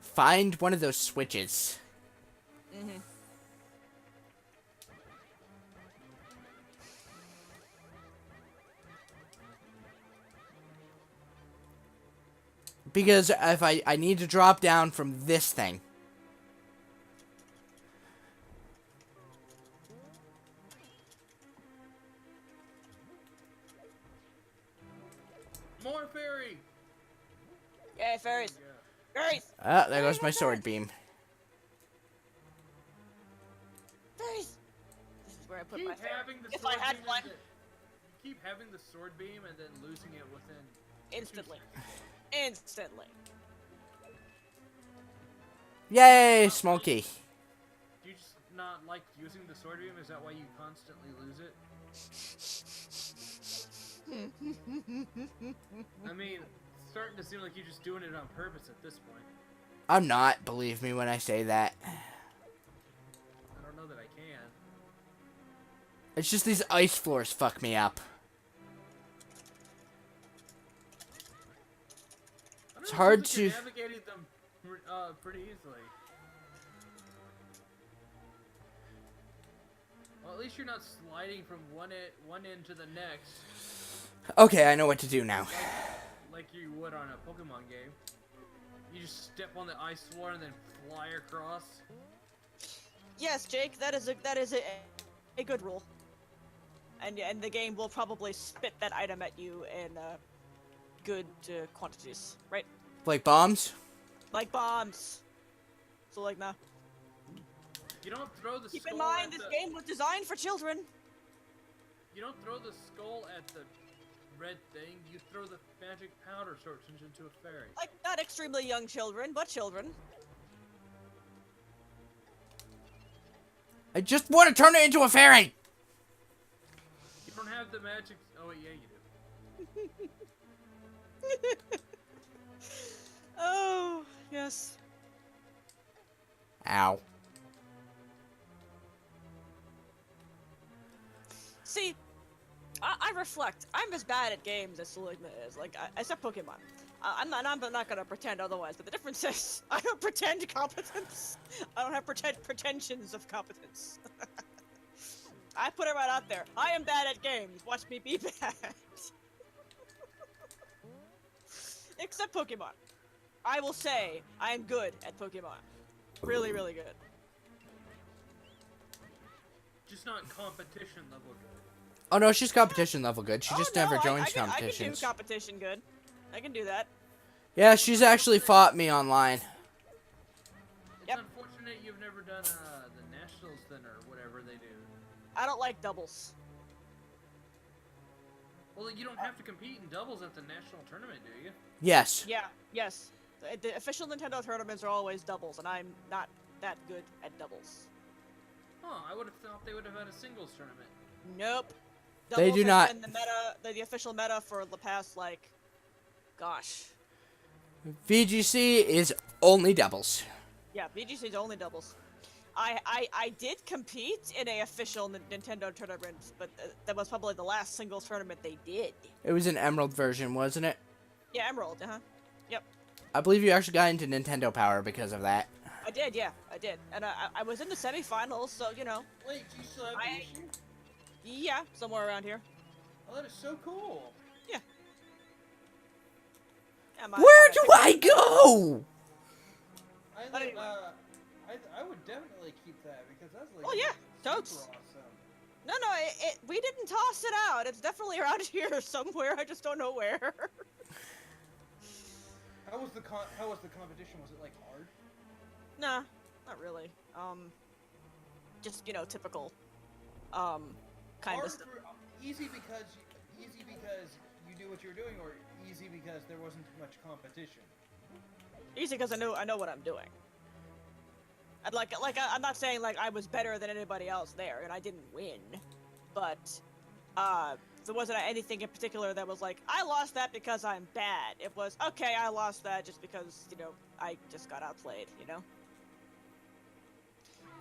B: find one of those switches.
A: Mm-hmm.
B: Because if I need to drop down from this thing.
D: More ferry.
A: Yay, fairies!
D: Yeah.
A: Fairies!
B: Ah, there goes my sword beam.
A: Fairies! This is where I put
D: Keep
A: my fairy.
D: having the
A: If
D: sword
A: I had
D: beam
A: one.
D: and then- keep having the sword beam and then losing it within 2
A: Instantly.
D: seconds.
A: Instantly.
B: Yay, Smokey.
D: Do you just not like using the sword beam? Is that why you constantly lose it? I mean, it's starting to seem like you're just doing it on purpose at this point.
B: I'm not, believe me when I say that.
D: I don't know that I can.
B: It's just these ice floors fuck me up.
D: I don't
B: It's
D: know, it
B: hard
D: seems like
B: to-
D: you're navigating them pretty easily. Well, at least you're not sliding from one end to the next,
B: Okay, I know what to do now.
D: like you would on a Pokemon game. You just step on the ice floor and then fly across.
A: Yes, Jake, that is a good rule. And the game will probably spit that item at you in good quantities, right?
B: Like bombs?
A: Like bombs. So like, nah.
D: You don't throw the
A: Keep
D: skull
A: in mind,
D: at
A: this
D: the,
A: game was designed for children.
D: You don't throw the skull at the red thing. You throw the magic powder so it turns into a fairy.
A: Like, not extremely young children, but children.
B: I just want to turn it into a fairy!
D: You don't have the magic. Oh wait, yeah, you do.
A: Oh, yes.
B: Ow.
A: See, I reflect. I'm as bad at games as Seligna is. Like, except Pokemon. I'm not gonna pretend otherwise. But the difference is, I don't pretend competence. I don't have pretensions of competence. I put it right out there. I am bad at games. Watch me be bad. Except Pokemon. I will say I am good at Pokemon. Really, really good.
D: Just not competition level good.
B: Oh no, she's competition level good. She
A: Oh,
B: just
A: no,
B: never joins
A: I can
B: competitions.
A: do competition good. I can do that.
B: Yeah, she's actually fought me online.
D: It's
A: Yep.
D: unfortunate you've never done the nationals then or whatever they do.
A: I don't like doubles.
D: Well, you don't have to compete in doubles at the national tournament, do you?
B: Yes.
A: Yeah, yes. The official Nintendo tournaments are always doubles, and I'm not that good at doubles.
D: Huh, I would have thought they would have had a singles tournament.
A: Nope.
B: They do
A: has
B: not.
A: been the meta, the official meta for the past, like, gosh.
B: VGC is only doubles.
A: Yeah, VGC is only doubles. I did compete in a official Nintendo tournament, but that was probably the last singles tournament they did.
B: It was an Emerald version, wasn't it?
A: Yeah, Emerald, Yep.
B: I believe you actually got into Nintendo Power because of that.
A: I did, yeah, I did. And I was in the semifinals, so, you know.
D: Wait, do you still have the issue?
A: Yeah, somewhere around here.
D: Oh, that is so cool.
A: Yeah,
B: Where do I go?
D: I would definitely keep that because that's like.
A: Oh, yeah,
D: super
A: totes.
D: awesome.
A: No, we didn't toss it out. It's definitely around here somewhere. I just don't know where.
D: How was the competition? Was it like hard?
A: Nah, not really. Just, you know, typical, kind
D: Hard
A: of stuff.
D: easy because you knew what you were doing, or easy because there wasn't much competition.
A: Easy because I know what I'm doing. And I'm not saying like I was better than anybody else there, and I didn't win, but there wasn't anything in particular that was like I lost that because I'm bad. It was okay, I lost that just because, you know, I just got outplayed, you know.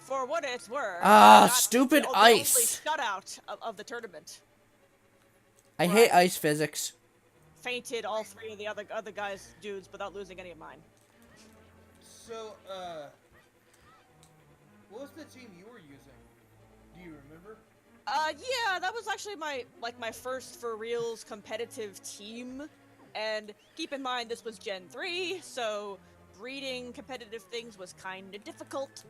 A: For what it's worth.
B: Ah,
A: I got
B: stupid
A: the
B: ice.
A: only shutout of the tournament.
B: I hate ice physics.
A: Fainted all three of the other guys' dudes without losing any of mine.
D: So, what was the team you were using? Do you remember?
A: Yeah, that was actually my first for reals competitive team. And keep in mind this was Gen 3, so breeding competitive things was kinda difficult.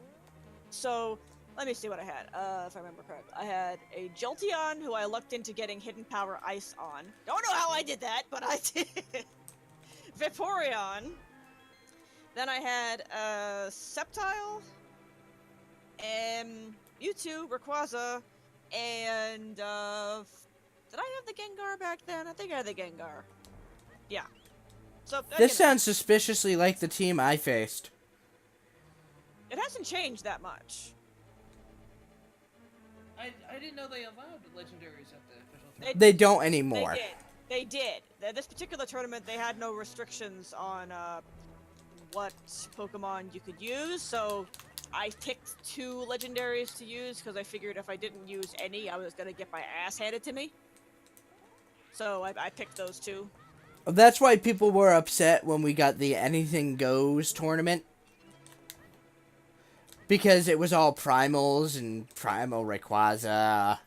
A: So, let me see what I had, if I remember correctly. I had a Jolteon, who I lucked into getting Hidden Power Ice on. Don't know how I did that, but I did. Vaporeon. Then I had, Sceptile. Mewtwo, Rayquaza, and, did I have the Gengar back then? I think I had the Gengar. Yeah. So,
B: This sounds suspiciously like the team I faced.
A: It hasn't changed that much.
D: I didn't know they allowed legendaries at the official tournament.
B: They don't anymore.
A: They did. This particular tournament, they had no restrictions on what Pokemon you could use, so I picked 2 legendaries to use because I figured if I didn't use any, I was gonna get my ass handed to me. So I picked those 2.
B: That's why people were upset when we got the Anything Goes tournament. Because it was all primals and primal Rayquaza.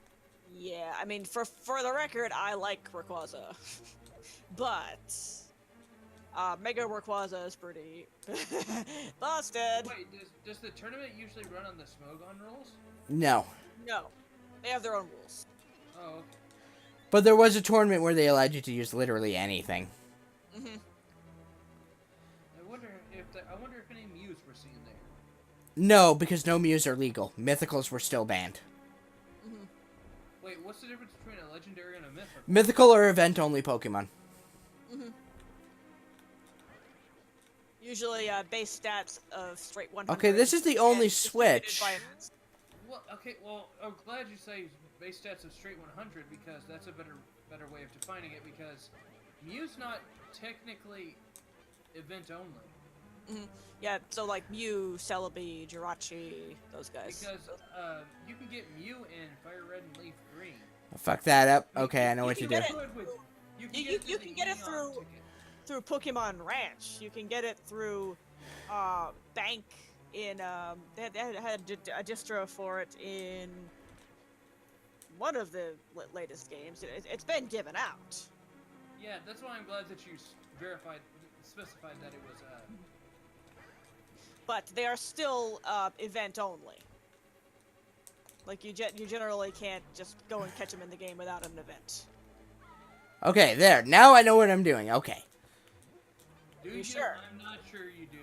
A: Yeah, I mean, for the record, I like Rayquaza. But Mega Rayquaza is pretty busted.
D: Wait, does the tournament usually run on the Smogon rules?
B: No.
A: No, they have their own rules.
D: Oh, okay.
B: But there was a tournament where they allowed you to use literally anything.
A: Mm-hmm.
D: I wonder if any Mews were seen there.
B: No, because no Mews are legal. Mythicals were still banned.
A: Mm-hmm.
D: Wait, what's the difference between a legendary and a mythical?
B: Mythical are event-only Pokemon.
A: Mm-hmm. Usually, base stats of straight 100.
B: Okay, this is the only
A: and distributed
B: switch.
A: by events.
D: Well, okay, well, I'm glad you say base stats of straight 100 because that's a better way of defining it because Mew's not technically event only.
A: Mm-hmm. Yeah, so like Mew, Celebi, Jirachi, those guys.
D: Because you can get Mew in Fire Red and Leaf Green.
B: Fuck that up. Okay, I know what to
A: can
B: do.
A: get it.
D: You
A: You can get it through Pokemon Ranch. You can get it through Bank in they had a distro for it in one of the latest games. It's been given out.
D: Yeah, that's why I'm glad that you specified that it was.
A: But they are still event only. Like you generally can't just go and catch them in the game without an event.
B: Okay, there. Now I know what I'm doing. Okay.
D: Do
A: You sure?
D: I'm not sure you do.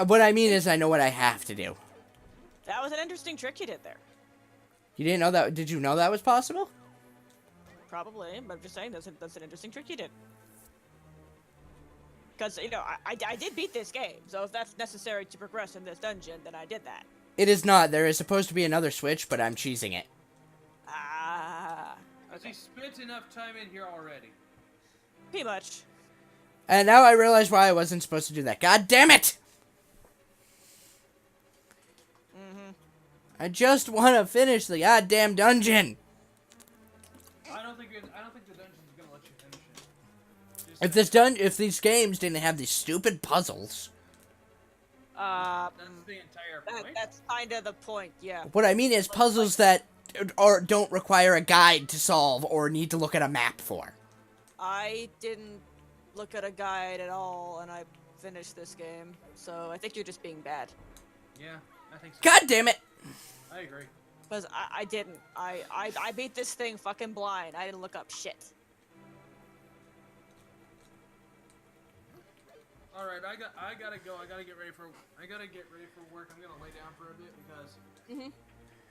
B: What I mean is I know what I have to do.
A: That was an interesting trick you did there.
B: You didn't know that? Did you know that was possible?
A: Probably, but I'm just saying that's an interesting trick you did. Because, you know, I did beat this game, so if that's necessary to progress in this dungeon, then I did that.
B: It is not. There is supposed to be another switch, but I'm cheesing it.
A: Ah.
D: Has he spent enough time in here already?
A: Pretty much.
B: And now I realize why I wasn't supposed to do that. God damn it!
A: Mm-hmm.
B: I just want to finish the goddamn dungeon.
D: I don't think the dungeon's gonna let you finish it.
B: If these games didn't have these stupid puzzles.
D: That's the entire point.
A: That's kind of the point, yeah.
B: What I mean is puzzles that don't require a guide to solve or need to look at a map for.
A: I didn't look at a guide at all, and I finished this game, so I think you're just being bad.
D: Yeah, I think so.
B: God damn it!
D: I agree.
A: Because I didn't. I beat this thing fucking blind. I didn't look up shit.
D: All right, I gotta go. I gotta get ready for work. I'm gonna lay down for a bit because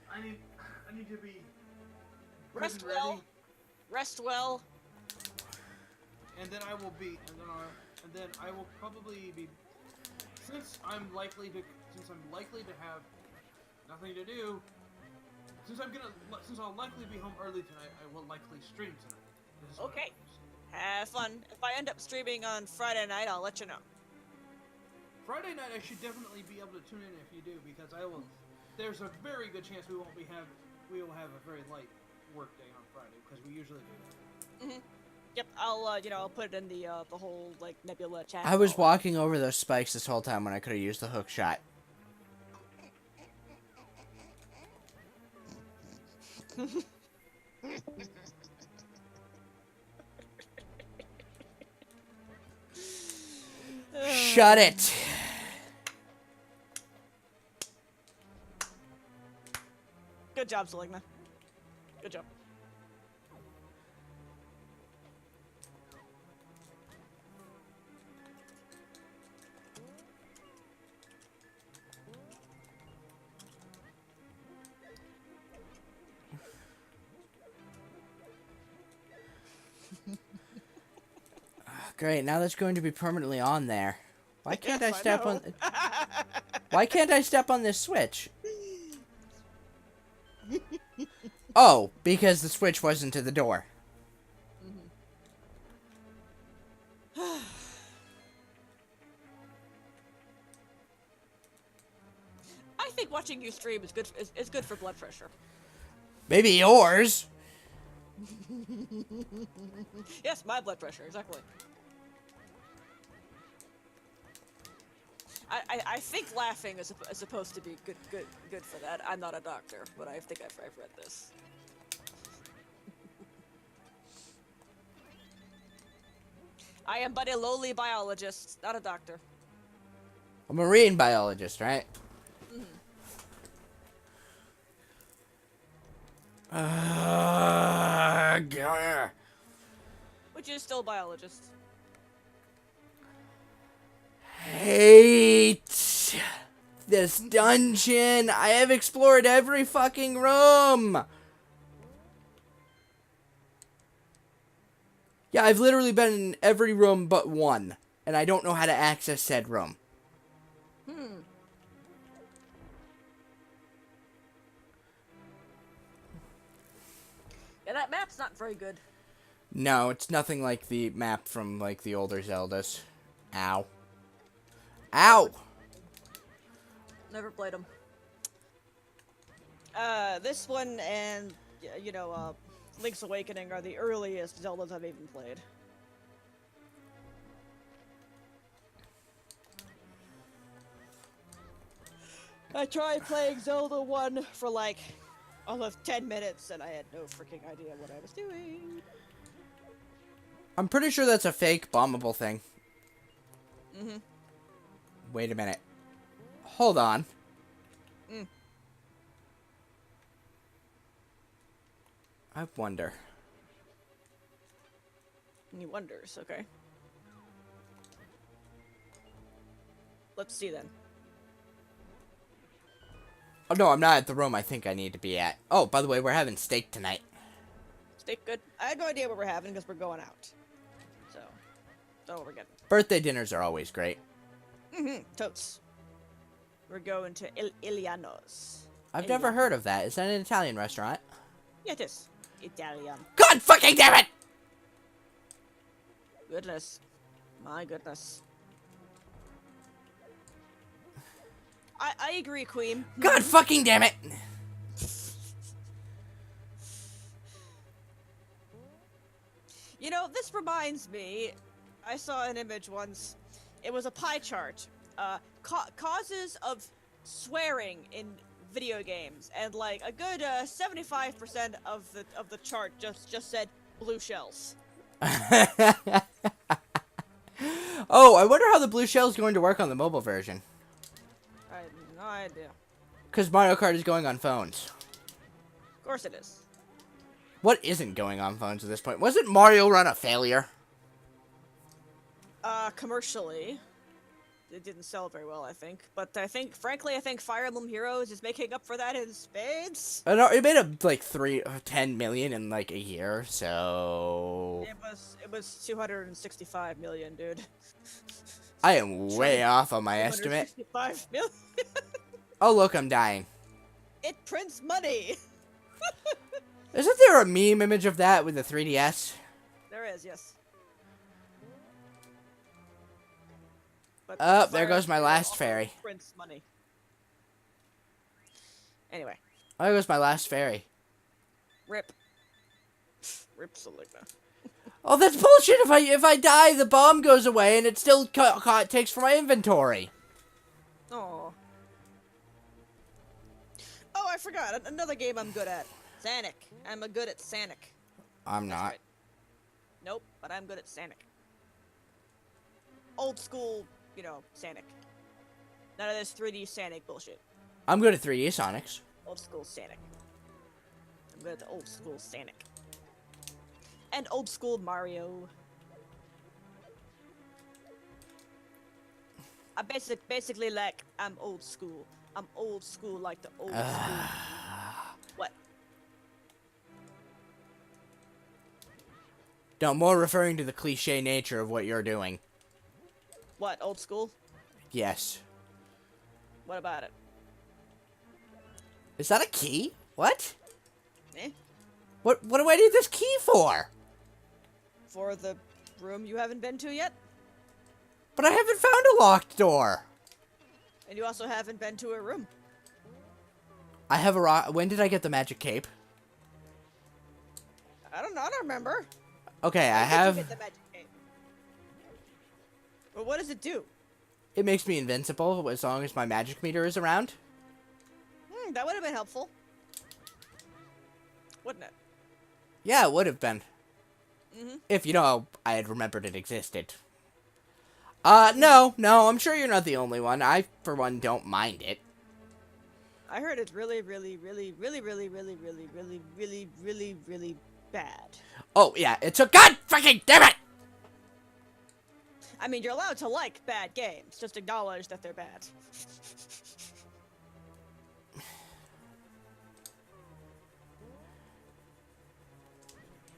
D: I need to be
A: Rest
D: ready.
A: well. Rest well.
C: And then I will probably be since I'm likely to have nothing to do. Since I'll likely be home early tonight, I will likely stream tonight. This is what
A: Okay.
C: it is.
A: Have fun. If I end up streaming on Friday night, I'll let you know.
C: Friday night, I should definitely be able to tune in if you do, because I will. There's a very good chance we will have a very light work day on Friday, because we usually do.
A: Yep, I'll put it in the whole like Nebula chat.
B: I was
A: and all
B: walking over those spikes this whole time when I could have used the hook shot.
A: that.
B: Shut it!
A: Good job, Seligna. Good job.
B: Great, now that's going to be permanently on there. Why can't I
A: Yes,
B: step
A: know.
B: on... Why can't I step on this switch? Oh, because the switch wasn't to the door.
A: I think watching you stream is good. Is good for blood pressure.
B: Maybe yours.
A: Yes, my blood pressure exactly. I think laughing is supposed to be good for that. I'm not a doctor, but I think I've read this. I am but a lowly biologist, not a doctor.
B: A marine biologist, right?
A: Mm-hmm.
B: Grr.
A: Which is still a biologist.
B: Hate this dungeon. I have explored every fucking room. Yeah, I've literally been in every room but one, and I don't know how to access said room.
A: Hmm. Yeah, that map's not very good.
B: No, it's nothing like the map from, like, the older Zeldas. Ow. Ow!
A: Never played them. This one and, you know, Link's Awakening are the earliest Zeldas I've even played. I tried playing Zelda 1 for like almost 10 minutes and I had no freaking idea what I was doing.
B: I'm pretty sure that's a fake bombable thing.
A: Mm-hmm.
B: Wait a minute. Hold on.
A: Mm.
B: I wonder.
A: He wonders, okay. Let's see then.
B: Oh, no, I'm not at the room I think I need to be at. Oh, by the way, we're having steak tonight.
A: Steak good? I had no idea what we're having because we're going out. So, don't know what we're getting.
B: Birthday dinners are always great.
A: Mm-hmm. Totes. We're going to Iliano's.
B: I've never heard of that. Is that an Italian restaurant?
A: Yeah, it is. Italian.
B: God fucking damn it!
A: Goodness. My goodness. I agree, Queen.
B: God fucking damn it!
A: You know, this reminds me, I saw an image once. It was a pie chart. Causes of swearing in video games, and like a good 75% of the chart just said blue shells.
B: Oh, I wonder how the blue shell is going to work on the mobile version.
A: I have no idea.
B: Because Mario Kart is going on phones.
A: Of course it is.
B: What isn't going on phones at this point? Wasn't Mario Run a failure?
A: Commercially, it didn't sell very well, I think. But frankly, I think Fire Emblem Heroes is making up for that in spades.
B: I know, it made up like 10 million in like a year, so...
A: It was 265 million, dude.
B: I am way off on my estimate.
A: 265 million.
B: Oh, look, I'm dying.
A: It prints money.
B: Isn't there a meme image of that with the 3DS?
A: There is, yes. But
B: Oh, there
A: Fire
B: goes my
A: Emblem
B: last
A: also
B: fairy.
A: Prints money. Anyway,
B: Oh, there goes my last fairy.
A: rip. Rip Selena.
B: Oh, that's bullshit! If I die, the bomb goes away, and it still takes from my inventory.
A: Oh. Oh, I forgot. Another game I'm good at. Sanic. I'm good at Sanic.
B: I'm
A: That's
B: not.
A: right. Nope, but I'm good at Sanic. Old school, you know, Sanic. None of this 3D Sanic bullshit.
B: I'm good at 3D Sonics.
A: Old school Sanic. I'm good at the old school Sanic. And old school Mario. I basically like, I'm old school. I'm old school like the old school. What?
B: No, more referring to the cliche nature of what you're doing.
A: What, old school?
B: Yes.
A: What about it?
B: Is that a key? What?
A: Eh?
B: What do I need this key for?
A: For the room you haven't been to yet?
B: But I haven't found a locked door.
A: And you also haven't been to a room.
B: I have a rock. When did I get the magic cape?
A: I don't know, I don't remember.
B: Okay, I
A: When did you
B: have...
A: get the magic cape? But what does it do?
B: It makes me invincible as long as my magic meter is around.
A: That would have been helpful. Wouldn't it?
B: Yeah, it would have been. If you know, I had remembered it existed. No, I'm sure you're not the only one. I, for one, don't mind it.
A: I heard it's really, really, really, really, really, really, really, really, really, really, really bad.
B: Oh, yeah, it's a god fucking damn it!
A: I mean, you're allowed to like bad games. Just acknowledge that they're bad.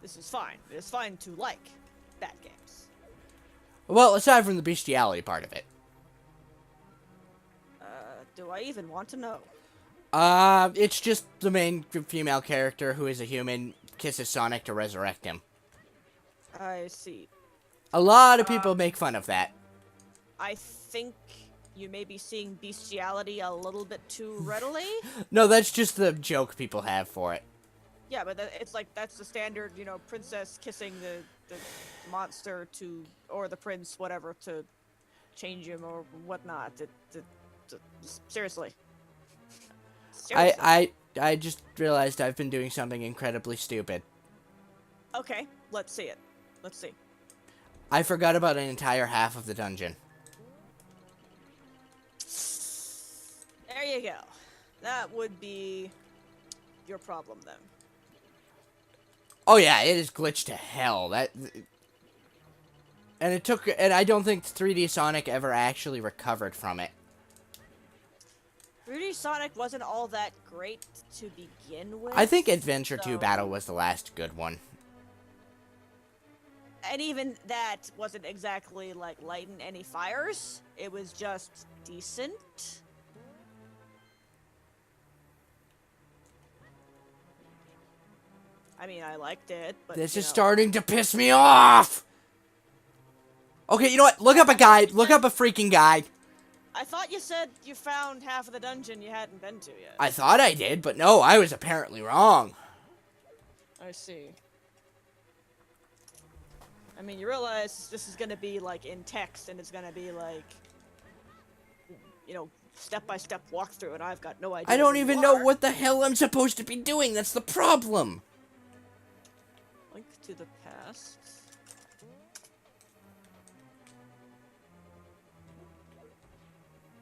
A: This is fine. It's fine to like bad games.
B: Well, aside from the bestiality part of it.
A: Do I even want to know?
B: It's just the main female character who is a human kisses Sonic to resurrect him.
A: I see.
B: A lot of people make fun of that.
A: I think you may be seeing bestiality a little bit too readily.
B: No, that's just the joke people have for it.
A: Yeah, but it's like that's the standard, you know, princess kissing the monster to, or the prince, whatever, to change him or whatnot. Seriously.
B: I just realized I've been doing something incredibly stupid.
A: Okay, let's see it. Let's see.
B: I forgot about an entire half of the dungeon.
A: There you go. That would be your problem then.
B: Oh yeah, it is glitched to hell. And I don't think 3D Sonic ever actually recovered from it.
A: 3D Sonic wasn't all that great to begin with.
B: I think Adventure 2
A: so-
B: Battle was the last good one.
A: And even that wasn't exactly like lighting any fires. It was just decent. I mean, I liked it, but
B: This
A: you
B: is
A: know.
B: starting to piss me off! Okay, you know what? Look up a guide. Look up a freaking guide.
A: I thought you said you found half of the dungeon you hadn't been to yet.
B: I thought I did, but no, I was apparently wrong.
A: I see. I mean, you realize this is gonna be like in text, and it's gonna be like, you know, step-by-step walkthrough, and I've got no idea.
B: I don't
A: who you
B: even know
A: are.
B: what the hell I'm supposed to be doing. That's the problem.
A: Link to the past.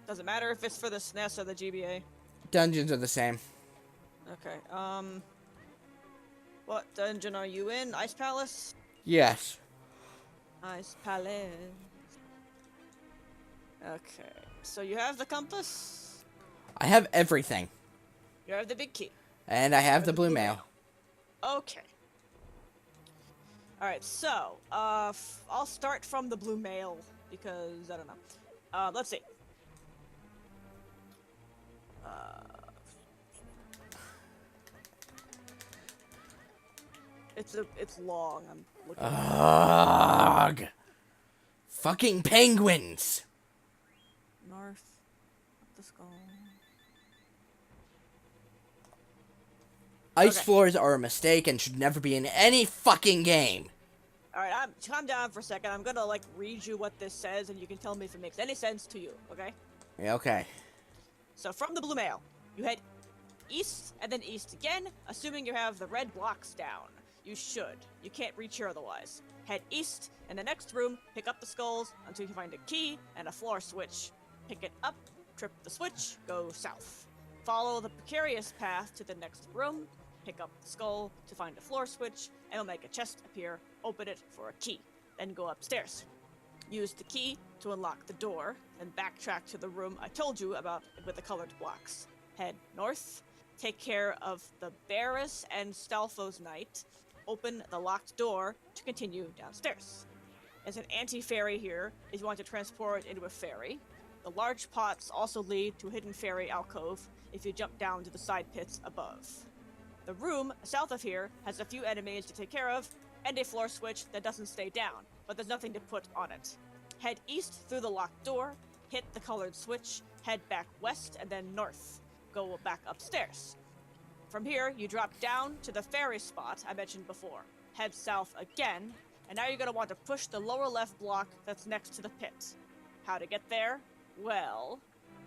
A: Doesn't matter if it's for the SNES or the GBA.
B: Dungeons are the same.
A: Okay, what dungeon are you in? Ice Palace?
B: Yes.
A: Ice Palace. Okay, so you have the compass?
B: I have everything.
A: You have the big key.
B: And I have the blue mail.
A: Okay. Alright, so, I'll start from the blue mail, because, I don't know. Let's see. It's long, I'm looking at it.
B: Ugh. Fucking penguins.
A: North, up the skull.
B: Ice
A: Okay.
B: floors are a mistake and should never be in any fucking game.
A: Alright, calm down for a second. I'm gonna, like, read you what this says, and you can tell me if it makes any sense to you, okay?
B: Yeah, okay.
A: So, from the blue mail, you head east, and then east again, assuming you have the red blocks down. You should. You can't reach here otherwise. Head east, in the next room, pick up the skulls until you find a key and a floor switch. Pick it up, trip the switch, go south. Follow the precarious path to the next room, pick up the skull to find a floor switch, and it'll make a chest appear. Open it for a key. Then go upstairs. Use the key to unlock the door, then backtrack to the room I told you about with the colored blocks. Head north, take care of the Barris and Stalfo's Knight, open the locked door to continue downstairs. There's an anti-ferry here if you want to transport into a ferry. The large pots also lead to a hidden ferry alcove if you jump down to the side pits above. The room south of here has a few enemies to take care of, and a floor switch that doesn't stay down, but there's nothing to put on it. Head east through the locked door, hit the colored switch, head back west and then north. Go back upstairs. From here, you drop down to the ferry spot I mentioned before. Head south again, and now you're going to want to push the lower left block that's next to the pit. How to get there? Well,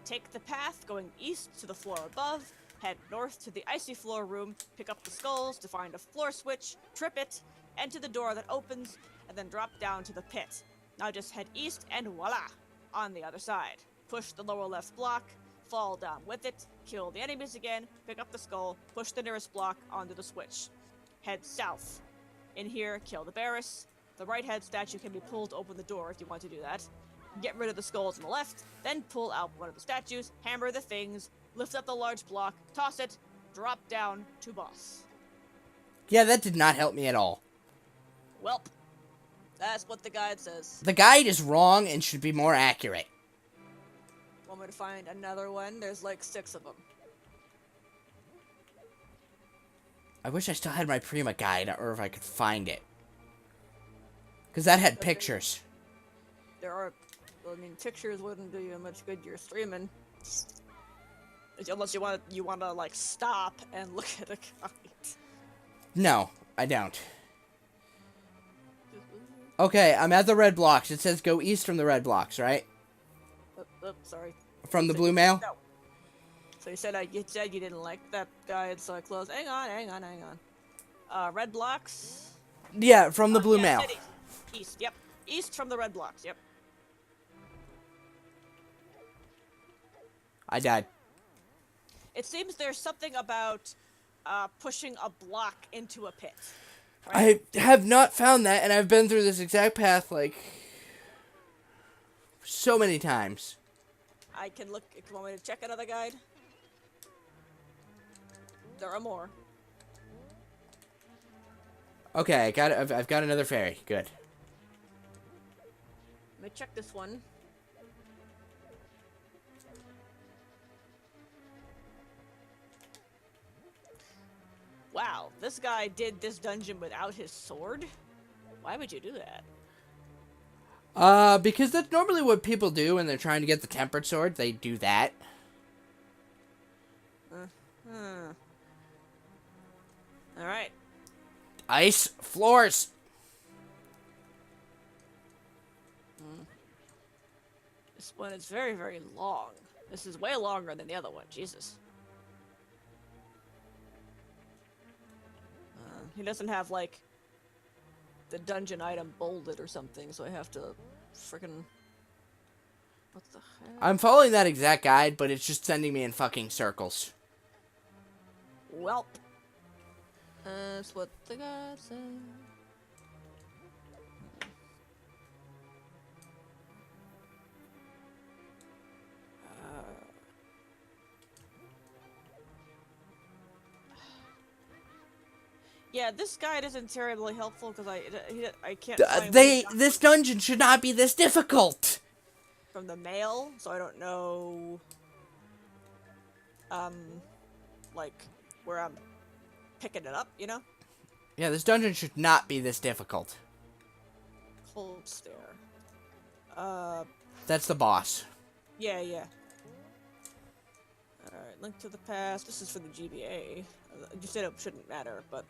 A: take the path going east to the floor above, head north to the icy floor room, pick up the skulls to find a floor switch, trip it, enter the door that opens, and then drop down to the pit. Now just head east and voila! On the other side. Push the lower left block, fall down with it, kill the enemies again, pick up the skull, push the nearest block onto the switch. Head south. In here, kill the Barris. The right head statue can be pulled to open the door if you want to do that. Get rid of the skulls on the left, then pull out one of the statues, hammer the things, lift up the large block, toss it, drop down to boss.
B: Yeah, that did not help me at all.
A: Welp. That's what the guide says.
B: The guide is wrong and should be more accurate.
A: Want me to find another one? There's like 6 of them.
B: I wish I still had my Prima guide, or if I could find it. Because that had pictures.
A: There are... I mean, pictures wouldn't do you much good. You're streaming. Unless you want to like, stop and look at a guide.
B: No, I don't. Okay, I'm at the red blocks. It says go east from the red blocks, right?
A: Sorry.
B: From the blue mail?
A: No. So you said you didn't like that guide, so I closed. Hang on. Red blocks.
B: Yeah, from the blue
A: yeah,
B: mail.
A: East. East. Yep. East from the red blocks. Yep.
B: I died.
A: It seems there's something about pushing a block into a pit. Right?
B: I have not found that, and I've been through this exact path, like, so many times.
A: I can look. If you want me to check another guide? There are more.
B: Okay, I've got another fairy. Good.
A: Let me check this one. Wow, this guy did this dungeon without his sword? Why would you do that?
B: Because that's normally what people do when they're trying to get the tempered sword. They do that.
A: Alright.
B: Ice floors.
A: This one is very, very long. This is way longer than the other one. Jesus. He doesn't have, like, the dungeon item bolded or something, so I have to frickin'... What the heck?
B: I'm following that exact guide, but it's just sending me in fucking circles.
A: Welp. That's what the guy said. Yeah, this guide isn't terribly helpful because I can't find
B: This dungeon should not be this difficult.
A: from the mail, so I don't know like where I'm picking it up, you know?
B: Yeah, this dungeon should not be this difficult.
A: Cold stare.
B: That's the boss.
A: Yeah. Alright, link to the past. This is for the GBA. You said it shouldn't matter, but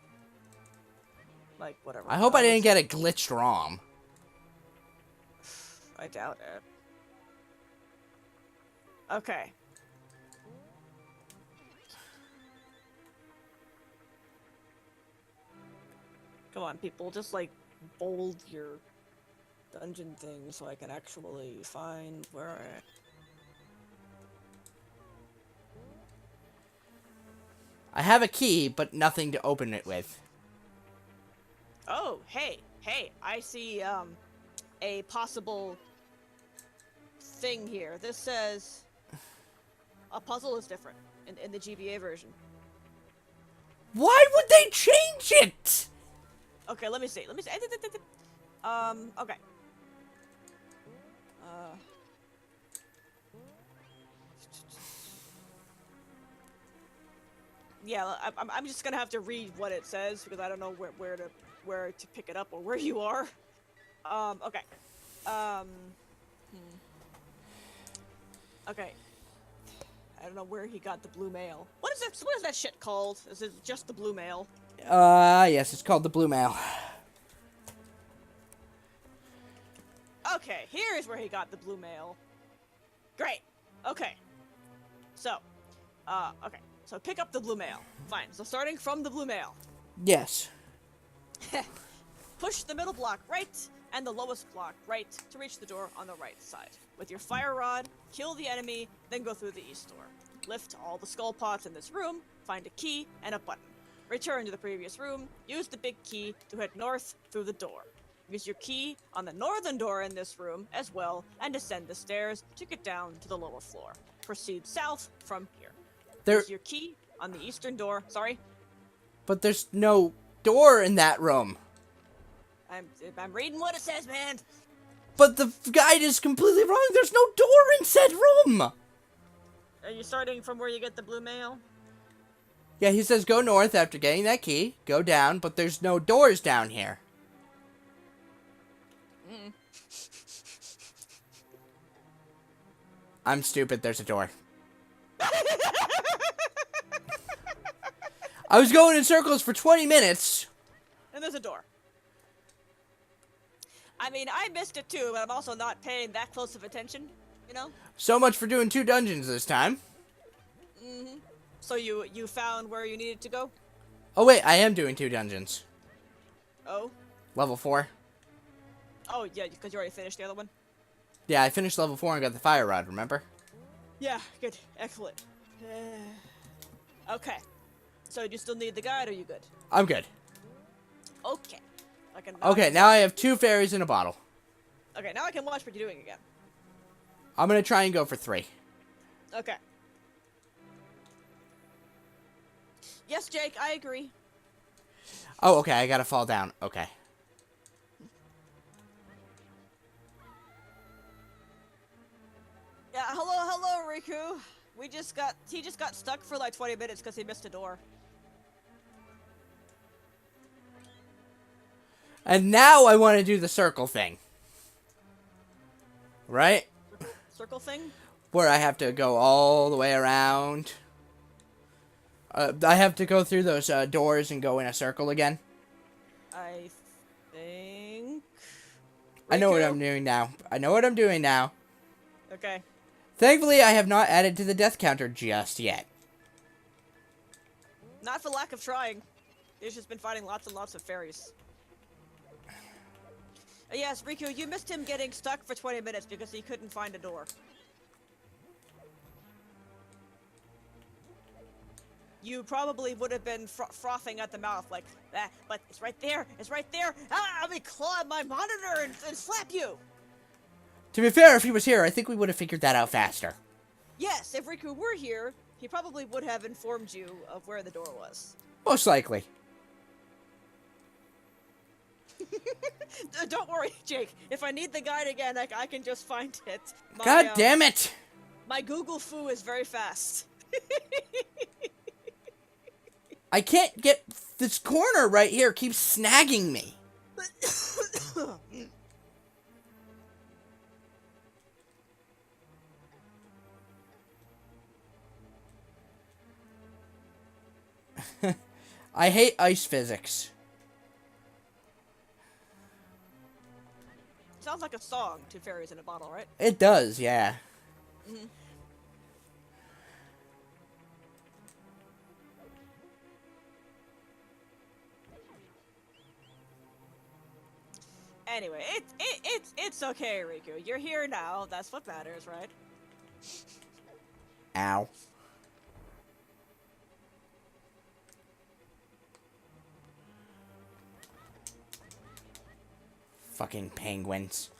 A: like, whatever.
B: I hope I didn't get a glitched ROM.
A: I doubt it. Okay. Come on, people, just like bold your dungeon thing so I can actually find where
B: I have a key, but nothing to open it with.
A: Oh, hey, I see, a possible thing here. This says a puzzle is different in the GBA version.
B: Why would they change it?
A: Okay, let me see. Okay. Yeah, I'm just gonna have to read what it says because I don't know where to pick it up or where you are. Okay. Okay. I don't know where he got the blue mail. What is that shit called? Is it just the blue mail?
B: Yes, it's called the blue mail.
A: Okay, here is where he got the blue mail. Great. Okay. So, okay. So pick up the blue mail. Fine. So starting from the blue mail.
B: Yes.
A: Push the middle block right and the lowest block right to reach the door on the right side. With your fire rod, kill the enemy, then go through the east door. Lift all the skull pots in this room, find a key and a button. Return to the previous room, use the big key to head north through the door. Use your key on the northern door in this room as well, and descend the stairs to get down to the lower floor. Proceed south from here. Use your key on the eastern door. Sorry?
B: But there's no door in that room.
A: I'm reading what it says, man.
B: But the guide is completely wrong. There's no door in said room.
A: Are you starting from where you get the blue mail?
B: Yeah, he says go north after getting that key. Go down, but there's no doors down here. I'm stupid. There's a door. I was going in circles for 20 minutes.
A: And there's a door. I mean, I missed it too, but I'm also not paying that close of attention, you know?
B: So much for doing 2 dungeons this time.
A: Mm-hmm. So you found where you needed to go?
B: Oh wait, I am doing 2 dungeons.
A: Oh?
B: Level 4.
A: Oh, yeah, because you already finished the other one?
B: Yeah, I finished level 4 and got the fire rod, remember?
A: Yeah, good. Excellent. Okay. So you still need the guide, or are you good?
B: I'm good.
A: Okay.
B: Okay, now I have 2 fairies in a bottle.
A: Okay, now I can watch what you're doing again.
B: I'm gonna try and go for 3.
A: Okay. Yes, Jake, I agree.
B: Oh, okay, I gotta fall down. Okay.
A: Yeah, hello, Riku. He just got stuck for like 20 minutes because he missed a door.
B: And now I want to do the circle thing. Right?
A: Circle thing?
B: Where I have to go all the way around. I have to go through those doors and go in a circle again.
A: I think...
B: I know what
A: Riku?
B: I'm doing now. I know what I'm doing now.
A: Okay.
B: Thankfully, I have not added to the death counter just yet.
A: Not for lack of trying. He's just been fighting lots and lots of fairies. Yes, Riku, you missed him getting stuck for 20 minutes because he couldn't find a door. You probably would have been frothing at the mouth like that, but it's right there, Ah, let me claw my monitor and slap you!
B: To be fair, if he was here, I think we would have figured that out faster.
A: Yes, if Riku were here, he probably would have informed you of where the door was.
B: Most likely.
A: Don't worry, Jake. If I need the guide again, I can just find it.
B: God damn it!
A: My Google foo is very fast.
B: I can't get this corner right here. Keeps snagging me. I hate ice physics.
A: Sounds like a song, Two Fairies in a Bottle, right?
B: It does, yeah.
A: Mm-hmm. Anyway, it's okay, Riku. You're here now. That's what matters, right?
B: Ow. Fucking penguins.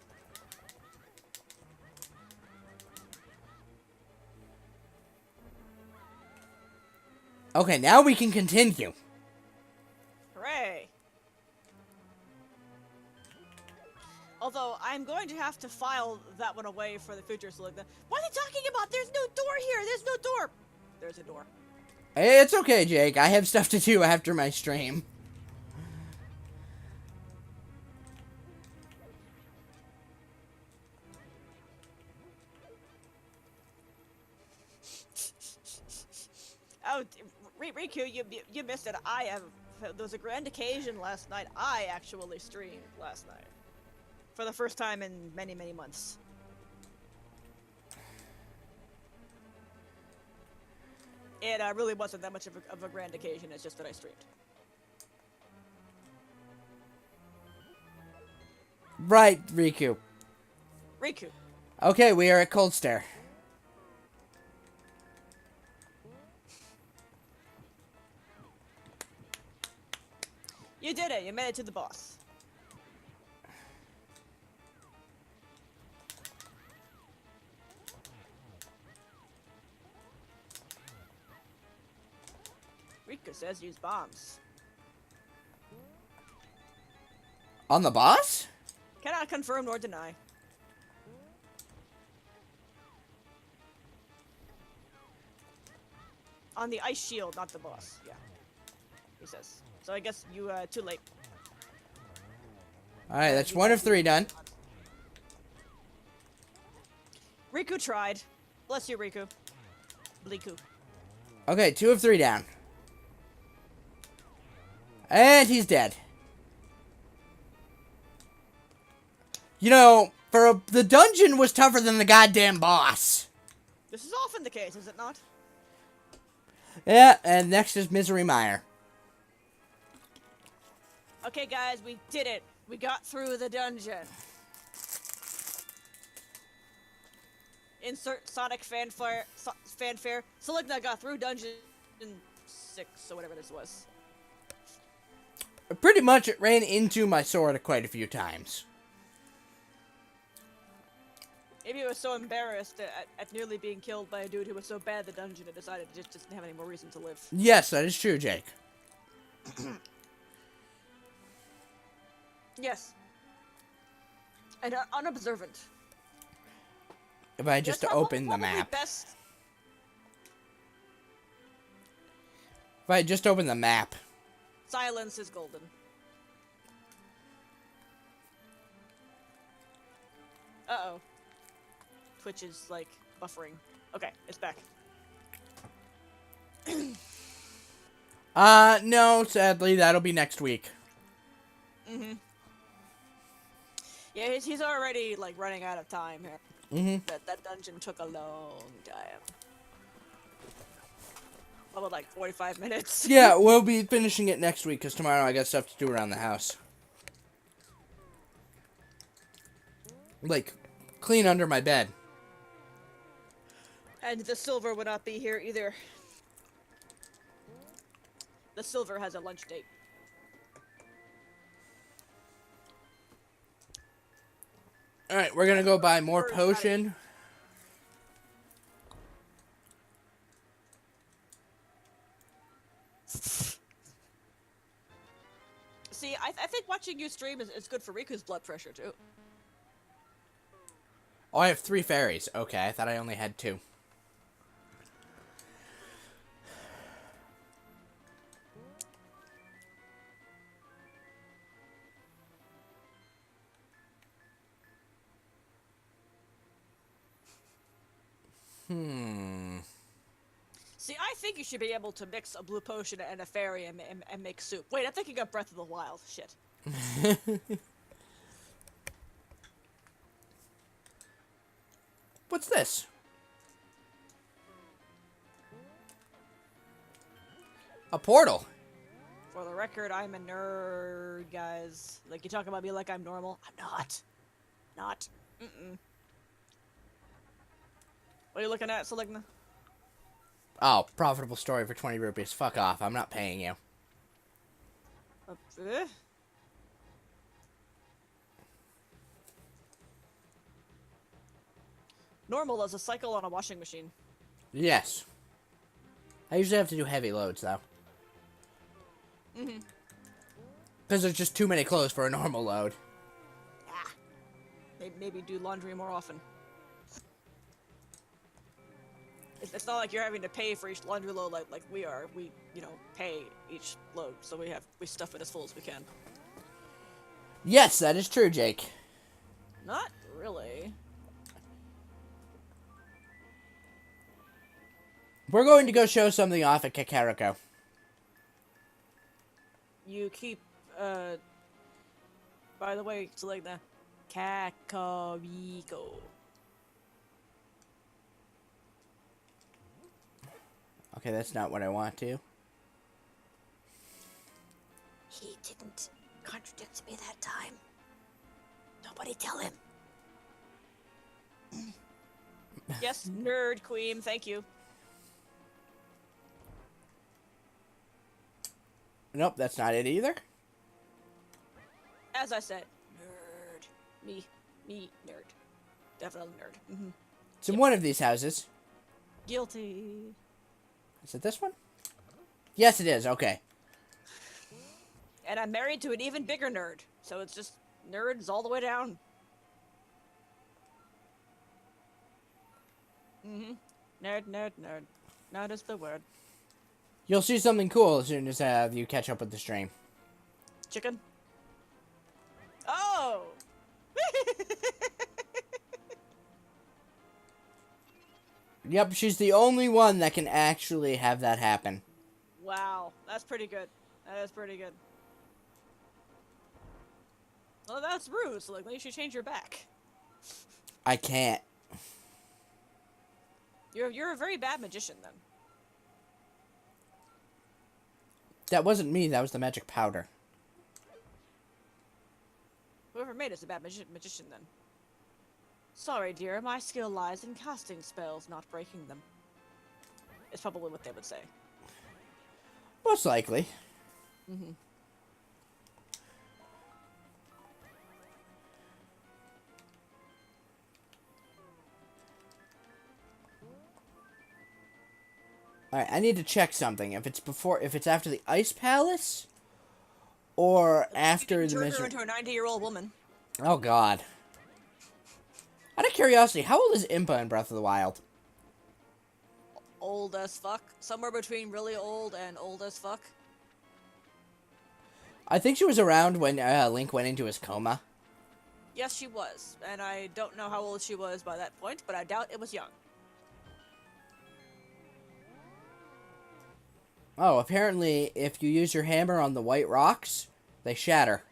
B: Okay, now we can continue.
A: Hooray! Although, I'm going to have to file that one away for the future, so like, what are they talking about? There's no door here! There's no door! There's a door.
B: It's okay, Jake. I have stuff to do after my stream.
A: Oh, Riku, you missed it. There was a grand occasion last night. I actually streamed last night. For the first time in many, many months. It really wasn't that much of a grand occasion, it's just that I streamed.
B: Right, Riku.
A: Riku.
B: Okay, we are at Cold Stare.
A: You did it. You made it to the boss. Riku says use bombs.
B: On the boss?
A: Cannot confirm nor deny. On the ice shield, not the boss. Yeah. He says. So I guess you, too late.
B: Alright, that's 1 of 3 done.
A: Riku tried. Bless you, Riku. Bliku.
B: Okay, 2 of 3 down. And he's dead. You know, the dungeon was tougher than the goddamn boss.
A: This is often the case, is it not?
B: Yeah, and next is Misery Mire.
A: Okay, guys, we did it. We got through the dungeon. Insert Sonic fanfare. Seligna got through dungeon 6 or whatever this was.
B: Pretty much it ran into my sword quite a few times.
A: Maybe it was so embarrassed at nearly being killed by a dude who was so bad at the dungeon it decided it just didn't have any more reason to live.
B: Yes, that is true, Jake.
A: Yes. And unobservant.
B: If I just open the
A: probably
B: map.
A: Best.
B: If I just open the map.
A: Silence is golden. Uh-oh. Twitch is, like, buffering. Okay, it's back.
B: No, sadly, that'll be next week.
A: Mm-hmm. Yeah, he's already, like, running out of time here.
B: Mm-hmm.
A: That dungeon took a long time. About, like, 45 minutes.
B: Yeah, we'll be finishing it next week, because tomorrow I got stuff to do around the house. Like, clean under my bed.
A: And the silver would not be here either. The silver has a lunch date.
B: Alright, we're gonna go buy more potion.
A: See, I think watching you stream is good for Riku's blood pressure, too.
B: Oh, I have 3 fairies. Okay, I thought I only had 2.
A: See, I think you should be able to mix a blue potion and a fairy and make soup. Wait, I'm thinking of Breath of the Wild. Shit.
B: What's this? A portal.
A: For the record, I'm a nerd, guys. Like, you talk about me like I'm normal. I'm not. Not. Mm-mm. What are you looking at, Seligna?
B: Oh, profitable story for 20 rupees. Fuck off. I'm not paying you.
A: Eh? Normal as a cycle on a washing machine.
B: Yes. I usually have to do heavy loads, though.
A: Mm-hmm.
B: Because there's just too many clothes for a normal load.
A: Ah. Maybe do laundry more often. It's not like you're having to pay for each laundry load like we are. We, you know, pay each load, so we stuff it as full as we can.
B: Yes, that is true, Jake.
A: Not really.
B: We're going to go show something off at Kakariko.
A: You keep, by the way, it's like the Kakariko.
B: Okay, that's not what I want to.
A: He didn't contradict me that time. Nobody tell him. Yes, nerd queen. Thank you.
B: Nope, that's not it either.
A: As I said, nerd. Me, nerd. Definitely nerd. Mm-hmm.
B: It's in one of these houses.
A: Guilty.
B: Is it this one? Yes, it is. Okay.
A: And I'm married to an even bigger nerd, so it's just nerds all the way down. Mm-hmm. Nerd, nerd, nerd. Nerd is the word.
B: You'll see something cool as soon as you catch up with the stream.
A: Chicken? Oh!
B: Yep, she's the only one that can actually have that happen.
A: Wow, that's pretty good. That is pretty good. Well, that's rude, so like, you should change your back.
B: I can't.
A: You're a very bad magician, then.
B: That wasn't me, that was the magic powder.
A: Whoever made it's a bad magician, then. Sorry, dear, my skill lies in casting spells, not breaking them. It's probably what they would say.
B: Most likely.
A: Mm-hmm.
B: Alright, I need to check something. If it's after the Ice Palace, or after the
A: Turn her
B: Misery.
A: into a 90-year-old woman.
B: Oh god. Out of curiosity, how old is Impa in Breath of the Wild?
A: Old as fuck. Somewhere between really old and old as fuck.
B: I think she was around when Link went into his coma.
A: Yes, she was. And I don't know how old she was by that point, but I doubt it was young.
B: Oh, apparently, if you use your hammer on the white rocks, they shatter.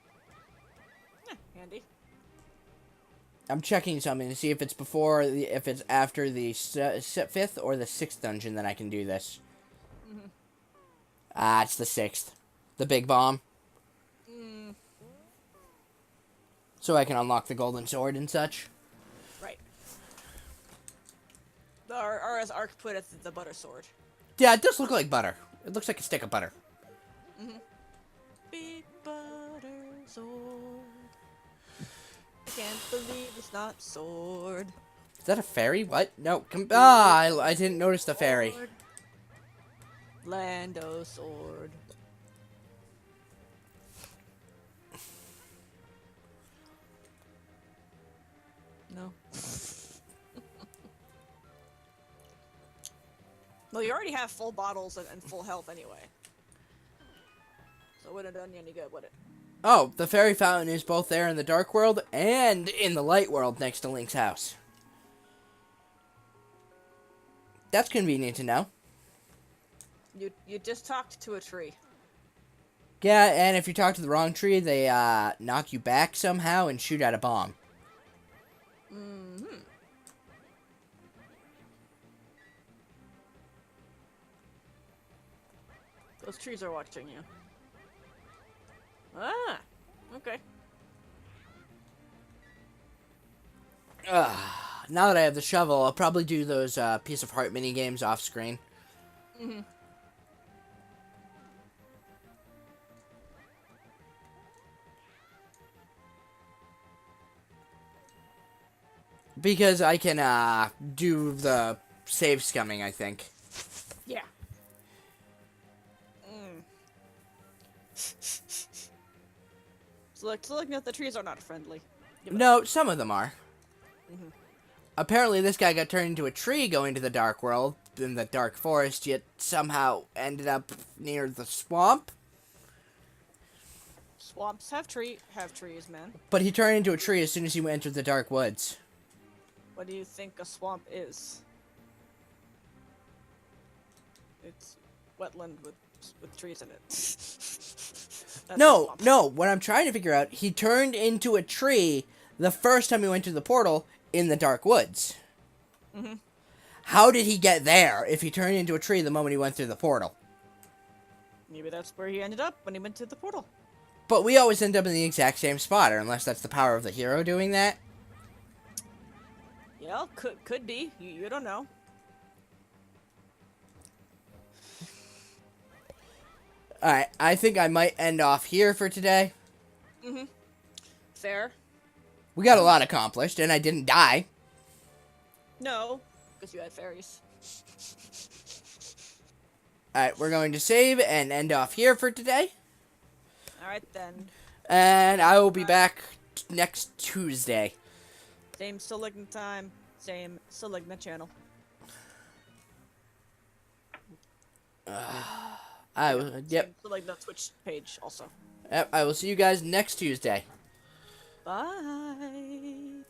A: Handy.
B: I'm checking something to see if it's if it's after the 5th or the 6th dungeon that I can do this.
A: Mm-hmm.
B: Ah, it's the 6th. The big bomb.
A: Mm.
B: So I can unlock the golden sword and such.
A: Right. Or as Ark put it, the butter sword.
B: Yeah, it does look like butter. It looks like a stick of butter.
A: Mm-hmm. Big butter sword. I can't believe it's not sword.
B: Is that a fairy? What? No. I didn't notice the fairy.
A: Sword. Lando sword. No. Well, you already have full bottles and full health anyway. So it wouldn't have done you any good, would it?
B: Oh, the fairy fountain is both there in the Dark World and in the Light World next to Link's house. That's convenient to know.
A: You just talked to a tree.
B: Yeah, and if you talk to the wrong tree, they knock you back somehow and shoot out a bomb.
A: Mm-hmm. Those trees are watching you. Ah, okay.
B: Now that I have the shovel, I'll probably do those Piece of Heart mini games off screen.
A: Mm-hmm.
B: Because I can do the save scumming, I think.
A: Yeah. Mm. So looking at the trees are not friendly. Give it up.
B: No, some of them are.
A: Mhm.
B: Apparently this guy got turned into a tree going to the Dark World, in the Dark Forest, yet somehow ended up near the swamp.
A: Swamps have trees, man.
B: But he turned into a tree as soon as he entered the Dark Woods.
A: What do you think a swamp is? It's wetland with trees in it. That's a
B: No,
A: swamp.
B: no, what I'm trying to figure out, he turned into a tree the first time he went to the portal in the Dark Woods.
A: Mm-hmm.
B: How did he get there if he turned into a tree the moment he went through the portal?
A: Maybe that's where he ended up when he went to the portal.
B: But we always end up in the exact same spot, or unless that's the power of the hero doing that.
A: Yeah, could be. You don't know.
B: Alright, I think I might end off here for today.
A: Mm-hmm. Fair.
B: We got a lot accomplished, and I didn't die.
A: No, because you had fairies.
B: Alright, we're going to save and end off here for today.
A: Alright then.
B: And I will be back next Tuesday.
A: Same Seligna time, same Seligna channel.
B: Yep.
A: Same Seligna Twitch page also.
B: Yep, I will see you guys next Tuesday.
A: Bye.